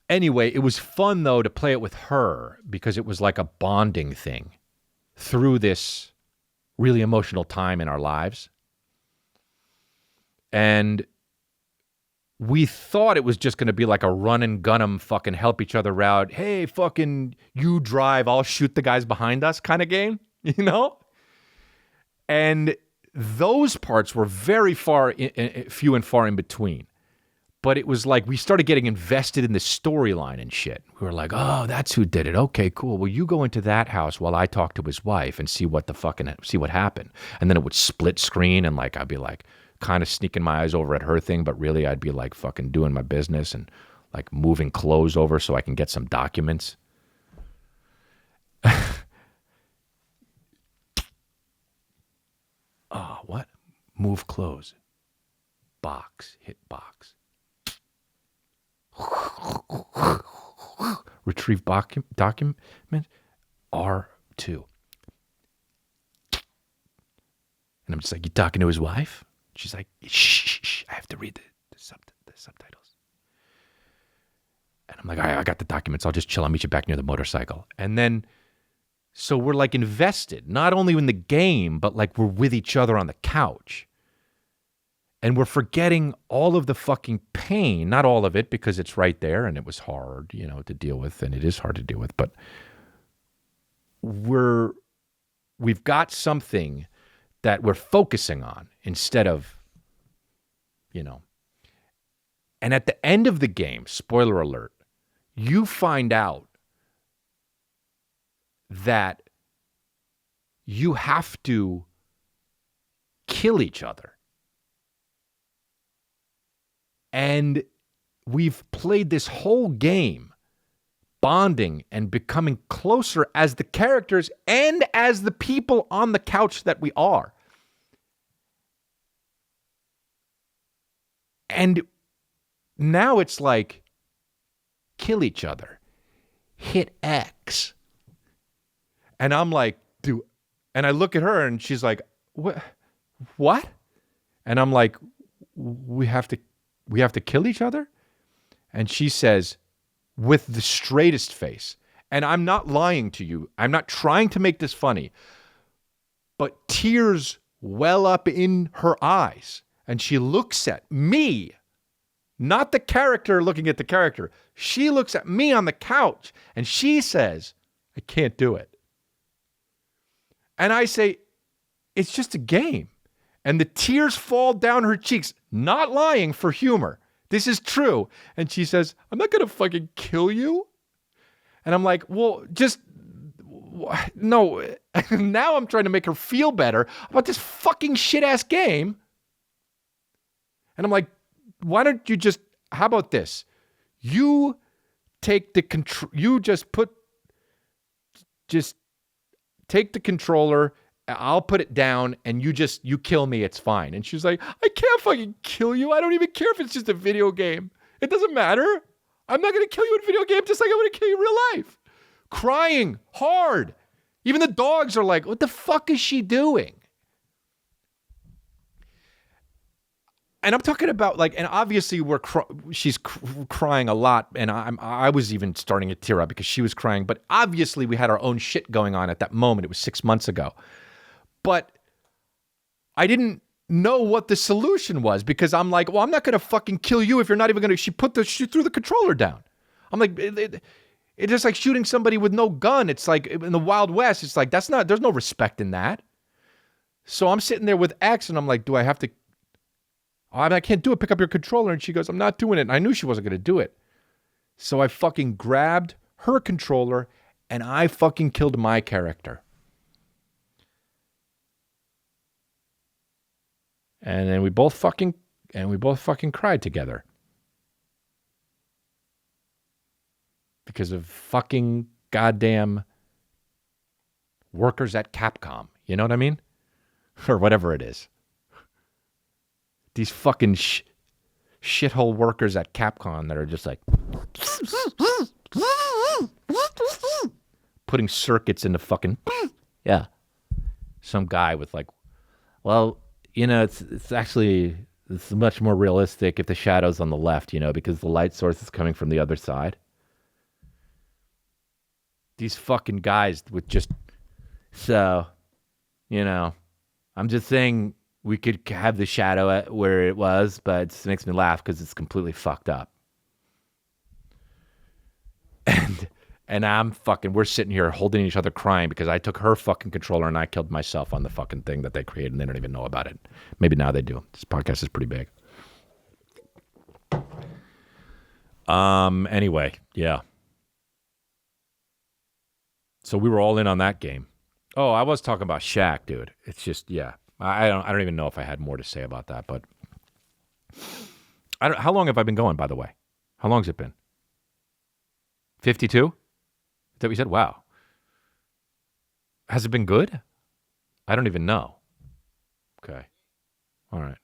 Anyway, it was fun, though, to play it with her because it was like a bonding thing through this really emotional time in our lives. And we thought it was just going to be like a run and gun 'em, fucking help each other out. Hey, fucking you drive, I'll shoot the guys behind us kind of game, you know? And those parts were very few and far in between. But it was like we started getting invested in the storyline and shit. We were like, oh, that's who did it. Okay, cool. Well, you go into that house while I talk to his wife and see what happened. And then it would split screen, and like I'd be like kind of sneaking my eyes over at her thing, but really I'd be like fucking doing my business and like moving clothes over so I can get some documents. Oh, what? Move clothes. Box. Hit box. Retrieve document. R2. And I'm just like, you talking to his wife? She's like, shh, I have to read the subtitles. And I'm like, all right, I got the documents. I'll just chill. I'll meet you back near the motorcycle. And then, so we're like invested, not only in the game, but like we're with each other on the couch. And we're forgetting all of the fucking pain, not all of it because it's right there and it was hard, you know, to deal with, and it is hard to deal with, but we've got something that we're focusing on instead of, you know. And at the end of the game, spoiler alert, you find out that you have to kill each other. And we've played this whole game bonding and becoming closer as the characters and as the people on the couch that we are. And now it's like, kill each other, hit X. And I'm like, dude, and I look at her and she's like, what? And I'm like, we have to kill each other? And she says, with the straightest face, and I'm not lying to you, I'm not trying to make this funny, but tears well up in her eyes. And she looks at me, not the character looking at the character. She looks at me on the couch and she says, I can't do it. And I say, it's just a game. And the tears fall down her cheeks, not lying for humor. This is true. And she says, I'm not going to fucking kill you. And I'm like, well, just, no. Now I'm trying to make her feel better about this fucking shit-ass game. And I'm like, why don't you just, how about this? You take the control, just take the controller, I'll put it down, and you kill me, it's fine. And she's like, I can't fucking kill you. I don't even care if it's just a video game. It doesn't matter. I'm not going to kill you in a video game just like I'm going to kill you in real life. Crying hard. Even the dogs are like, what the fuck is she doing? And I'm talking about like, and obviously she's crying a lot, and I was even starting to tear up because she was crying. But obviously we had our own shit going on at that moment. It was 6 months ago, but I didn't know what the solution was because I'm like, well, I'm not gonna fucking kill you if you're not even gonna. She threw the controller down. I'm like, it's just like shooting somebody with no gun. It's like in the Wild West. It's like there's no respect in that. So I'm sitting there with X, and I'm like, do I have to? I can't do it. Pick up your controller. And she goes, I'm not doing it. And I knew she wasn't going to do it. So I fucking grabbed her controller and I fucking killed my character. And then we both fucking cried together. Because of fucking goddamn workers at Capcom. You know what I mean? Or whatever it is. These fucking shithole workers at Capcom that are just like putting circuits into fucking yeah. Some guy with like, well, you know, it's much more realistic if the shadow's on the left, you know, because the light source is coming from the other side. These fucking guys with just, so, you know, I'm just saying we could have the shadow at where it was, but it makes me laugh because it's completely fucked up. And we're sitting here holding each other crying because I took her fucking controller and I killed myself on the fucking thing that they created and they don't even know about it. Maybe now they do. This podcast is pretty big. Anyway, yeah. So we were all in on that game. Oh, I was talking about Shaq, dude. It's just, yeah. I don't even know if I had more to say about that, but how long have I been going, by the way? How long has it been? 52? Is that what you said? Wow. Has it been good? I don't even know. Okay. All right.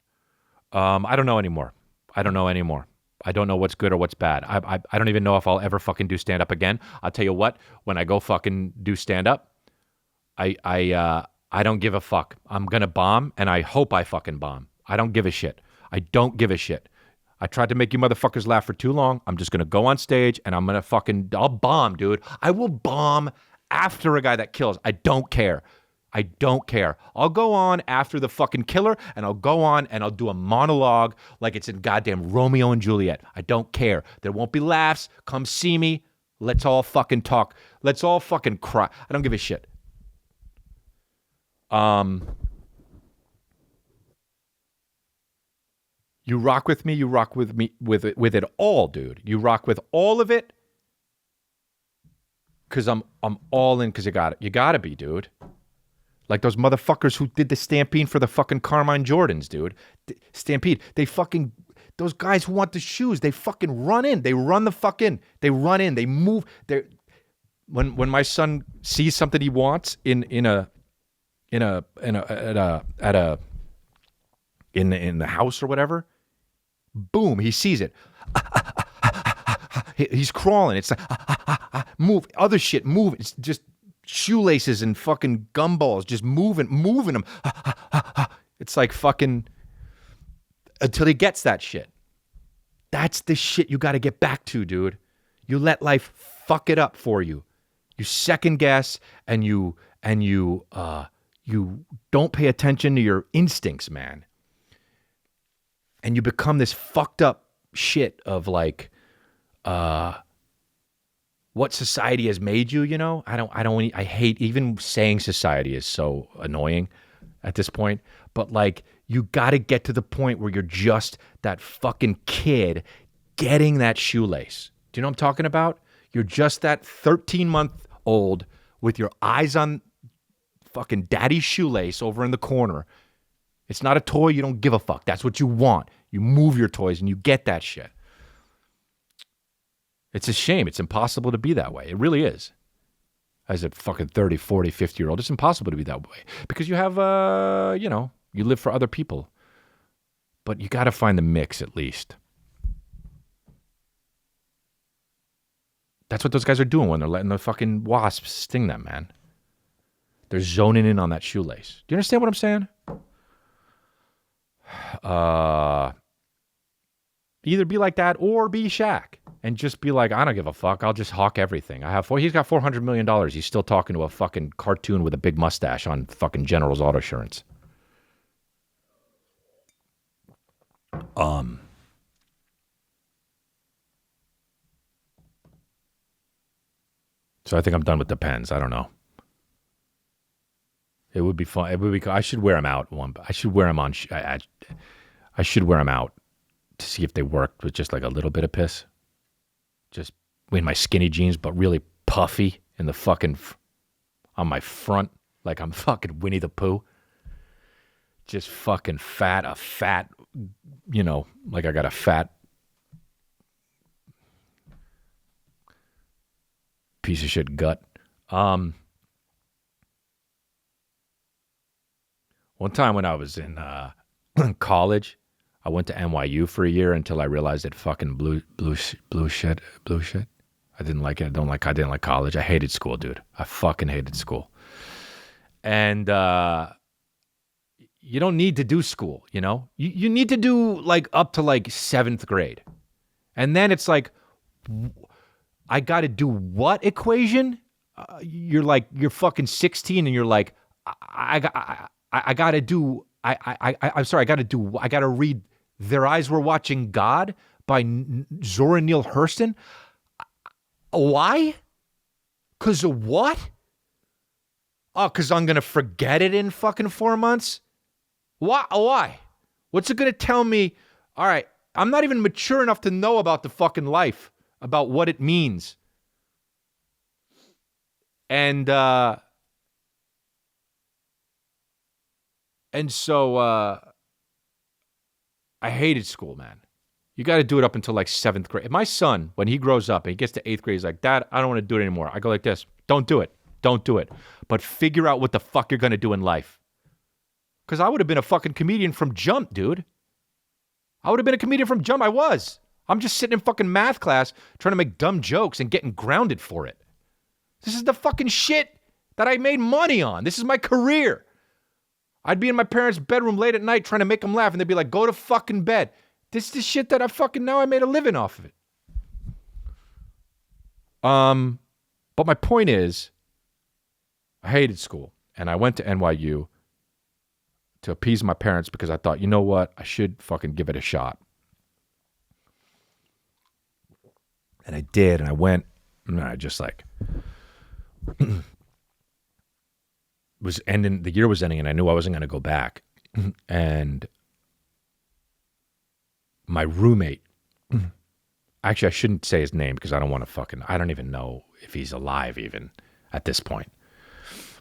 I don't know anymore. I don't know what's good or what's bad. I don't even know if I'll ever fucking do stand-up again. I'll tell you what, when I go fucking do stand-up, I don't give a fuck. I'm going to bomb, and I hope I fucking bomb. I don't give a shit. I don't give a shit. I tried to make you motherfuckers laugh for too long. I'm just going to go on stage, and I'll bomb, dude. I will bomb after a guy that kills. I don't care. I'll go on after the fucking killer, and I'll go on, and I'll do a monologue like it's in goddamn Romeo and Juliet. I don't care. There won't be laughs. Come see me. Let's all fucking talk. Let's all fucking cry. I don't give a shit. You rock with me, you rock with me with it all, dude. You rock with all of it. Cause I'm all in because you got it. You gotta be, dude. Like those motherfuckers who did the Stampede for the fucking Carmine Jordans, dude. Stampede. They fucking Those guys who want the shoes, they fucking run in. They run the fuck in. They run in. They move. When my son sees something he wants in the house or whatever, boom, he sees it. He's crawling. It's like move other shit, move. It's just shoelaces and fucking gumballs, just moving them. It's like fucking until he gets that shit. That's the shit you got to get back to, dude. You let life fuck it up for you. You second guess and you don't pay attention to your instincts, man. And you become this fucked up shit of like what society has made you, you know? I hate even saying society is so annoying at this point, but like you got to get to the point where you're just that fucking kid getting that shoelace. Do you know what I'm talking about? You're just that 13-month-old with your eyes on fucking daddy's shoelace over in the corner. It's not a toy. You don't give a fuck. That's what you want. You move your toys and you get that shit. It's a shame. It's impossible to be that way. It really is. As a fucking 30, 40, 50-year-old, it's impossible to be that way. Because you have, you live for other people. But you got to find the mix at least. That's what those guys are doing when they're letting the fucking wasps sting them, man. They're zoning in on that shoelace. Do you understand what I'm saying? Either be like that or be Shaq and just be like, I don't give a fuck. I'll just hawk everything. He's got $400 million. He's still talking to a fucking cartoon with a big mustache on fucking General's Auto Insurance. So I think I'm done with the pens. I don't know. It would be fun. It would be. I should wear them out. I should wear them on. I should wear them out to see if they worked with just like a little bit of piss. Just in my skinny jeans, but really puffy in the fucking on my front, like I'm fucking Winnie the Pooh. Just fucking fat, like I got a fat piece of shit gut. One time when I was in college, I went to NYU for a year until I realized it fucking blew shit. I didn't like it. I didn't like college. I hated school, dude. I fucking hated school. And you don't need to do school, you know? You need to do like up to like 7th grade. And then it's like, I got to do what equation? You're fucking 16 and you're like, I got to read Their Eyes Were Watching God by Zora Neale Hurston. Why? Because of what? Oh, because I'm going to forget it in fucking 4 months? Why? What's it going to tell me? All right, I'm not even mature enough to know about the fucking life, about what it means. And so I hated school, man. You got to do it up until like 7th grade. If my son, when he grows up and he gets to 8th grade, he's like, Dad, I don't want to do it anymore. I go like this. Don't do it. Don't do it. But figure out what the fuck you're going to do in life. Because I would have been a fucking comedian from jump, dude. I would have been a comedian from jump. I was. I'm just sitting in fucking math class trying to make dumb jokes and getting grounded for it. This is the fucking shit that I made money on. This is my career. I'd be in my parents' bedroom late at night trying to make them laugh, and they'd be like, go to fucking bed. This is the shit that now I made a living off of it. But my point is, I hated school, and I went to NYU to appease my parents because I thought, you know what? I should fucking give it a shot. And I did, and I went, and I just like... was ending, the year was ending, and I knew I wasn't going to go back. And my roommate, actually, I shouldn't say his name because I don't want to I don't even know if he's alive even at this point.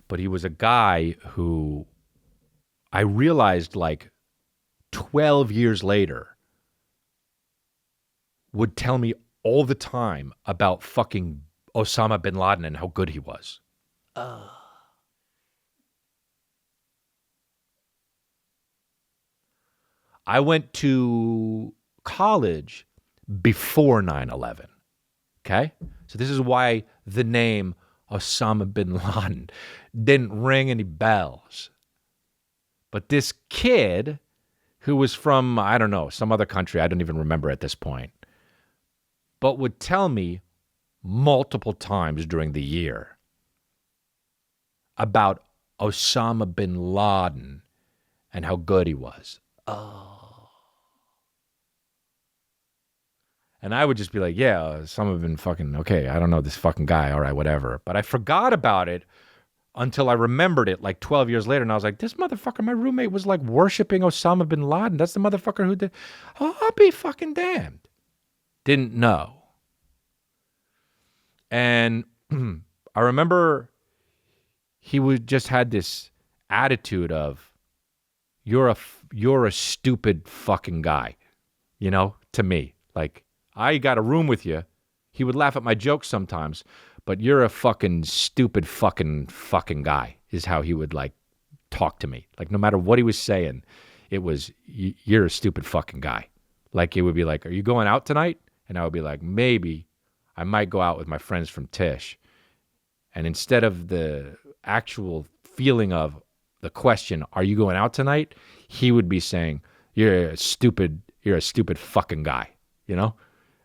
But he was a guy who I realized like 12 years later would tell me all the time about fucking Osama bin Laden and how good he was. I went to college before 9/11. Okay? So this is why the name Osama bin Laden didn't ring any bells. But this kid who was from, I don't know, some other country, I don't even remember at this point, but would tell me multiple times during the year about Osama bin Laden and how good he was. And I would just be like, yeah, some have been fucking, okay, I don't know this fucking guy, all right, whatever. But I forgot about it until I remembered it like 12 years later. And I was like, this motherfucker, my roommate was like worshiping Osama bin Laden. That's the motherfucker who did, oh, I'll be fucking damned. Didn't know. And I remember he would just had this attitude of, you're a stupid fucking guy, you know, to me. Like, I got a room with you. He would laugh at my jokes sometimes, but you're a fucking stupid fucking guy is how he would like talk to me. Like no matter what he was saying, it was, you're a stupid fucking guy. Like it would be like, are you going out tonight? And I would be like, maybe I might go out with my friends from Tish. And instead of the actual feeling of the question, are you going out tonight? He would be saying, you're a stupid fucking guy, you know?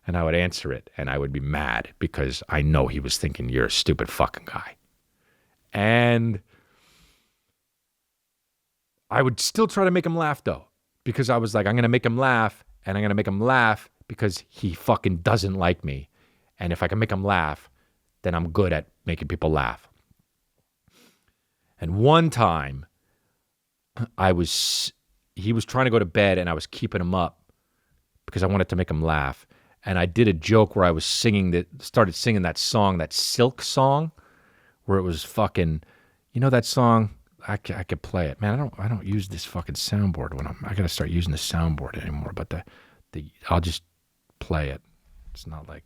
And I would answer it, and I would be mad because I know he was thinking, you're a stupid fucking guy. And I would still try to make him laugh, though, because I was like, I'm going to make him laugh, and I'm going to make him laugh because he fucking doesn't like me. And if I can make him laugh, then I'm good at making people laugh. And one time, he was trying to go to bed, and I was keeping him up because I wanted to make him laugh. And I did a joke where I was started singing that song, that Silk song, where it was fucking, you know that song? I could play it, man. I don't use this fucking soundboard I gotta start using the soundboard anymore. But I'll just play it. It's not like,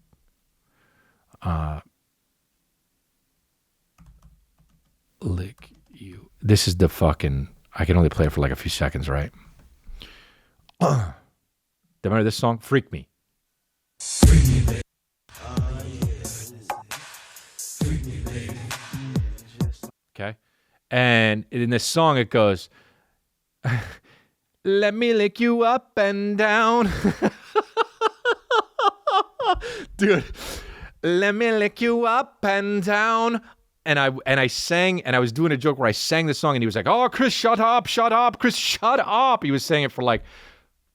lick you. This is the fucking. I can only play it for like a few seconds, right? Remember this song? Freak Me. Okay. And in this song, it goes, let me lick you up and down. Dude, let me lick you up and down. And I sang, and I was doing a joke where I sang the song, and he was like, oh, Chris, shut up, Chris, shut up. He was saying it for like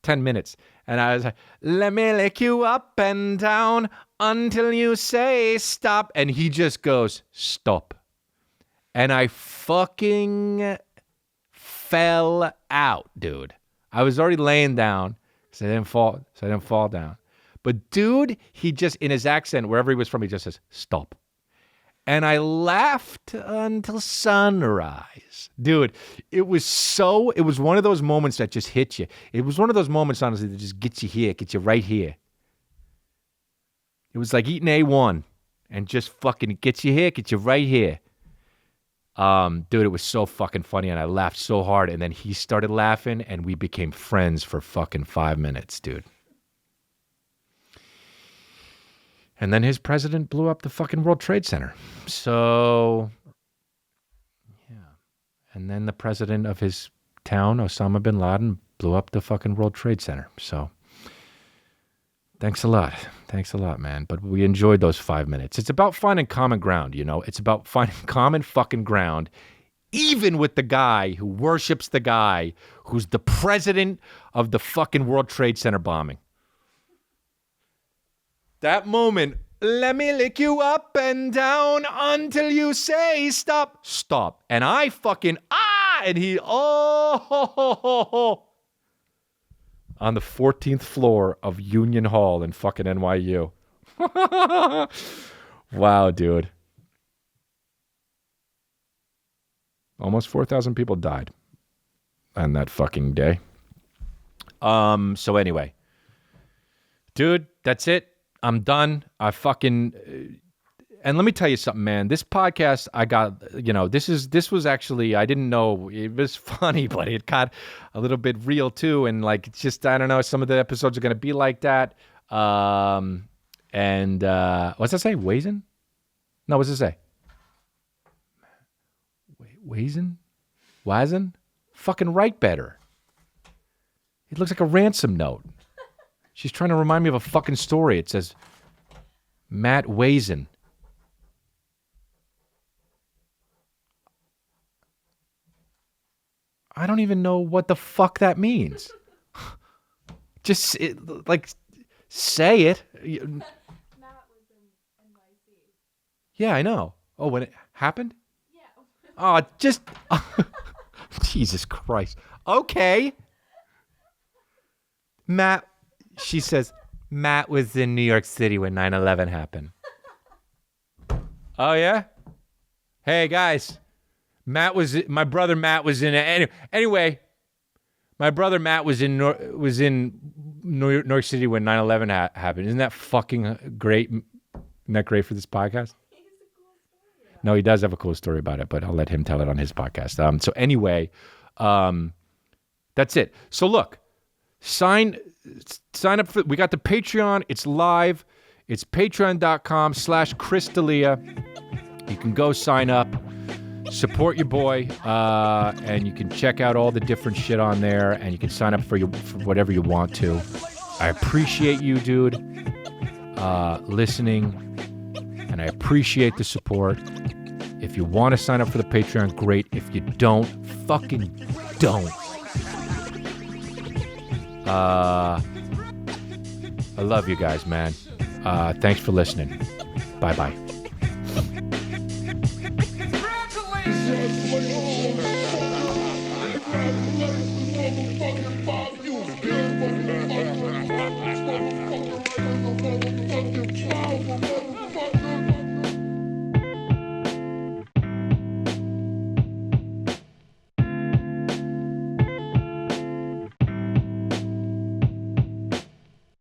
10 minutes. And I was like, let me lick you up and down until you say stop. And he just goes, stop. And I fucking fell out, dude. I was already laying down, so I didn't fall down. But dude, he just, in his accent, wherever he was from, he just says, stop. And I laughed until sunrise. Dude, it was one of those moments that just hit you. It was one of those moments, honestly, that just gets you right here. It was like eating A1 and just fucking gets you right here. Dude, it was so fucking funny, and I laughed so hard, and then he started laughing, and we became friends for fucking 5 minutes, dude. And then his president blew up the fucking World Trade Center. So, yeah. And then the president of his town, Osama bin Laden, blew up the fucking World Trade Center. So, thanks a lot. Thanks a lot, man. But we enjoyed those 5 minutes. It's about finding common ground, you know? It's about finding common fucking ground, even with the guy who worships the guy who's the president of the fucking World Trade Center bombing. That moment, let me lick you up and down until you say stop. Stop. And I fucking, and he, on the 14th floor of Union Hall in fucking NYU. Wow, dude. Almost 4,000 people died on that fucking day. So anyway, Dude, that's it. I'm done. I fucking... And let me tell you something, man. This podcast, I got, this was actually, I didn't know, it was funny, but it got a little bit real too. And like, it's just, I don't know, some of the episodes are going to be like that. What's that say? Wazin? No, what's it say? Wazin? Wazin? Fucking write better. It looks like a ransom note. She's trying to remind me of a fucking story. It says, Matt Wazin. I don't even know what the fuck that means. Just say it. Matt was in NYC. Yeah, I know. Oh, when it happened? Yeah. Oh, just Jesus Christ. Okay. Matt, she says, Matt was in New York City when 9/11 happened. Oh, yeah? Hey, guys. My brother Matt was in anyway. My brother Matt was in New York City when 9/11 happened. Isn't that fucking great? Isn't that great for this podcast? He has a cool story. No, he does have a cool story about it, but I'll let him tell it on his podcast. So anyway, that's it. So look, sign up for. We got the Patreon. It's live. It's patreon.com/Chris D'Elia. You can go sign up. Support your boy, and you can check out all the different shit on there, and you can sign up for whatever you want to. I appreciate you, dude, listening, and I appreciate the support. If you want to sign up for the Patreon, great. If you don't, fucking don't. I love you guys, man. Thanks for listening. Bye-bye.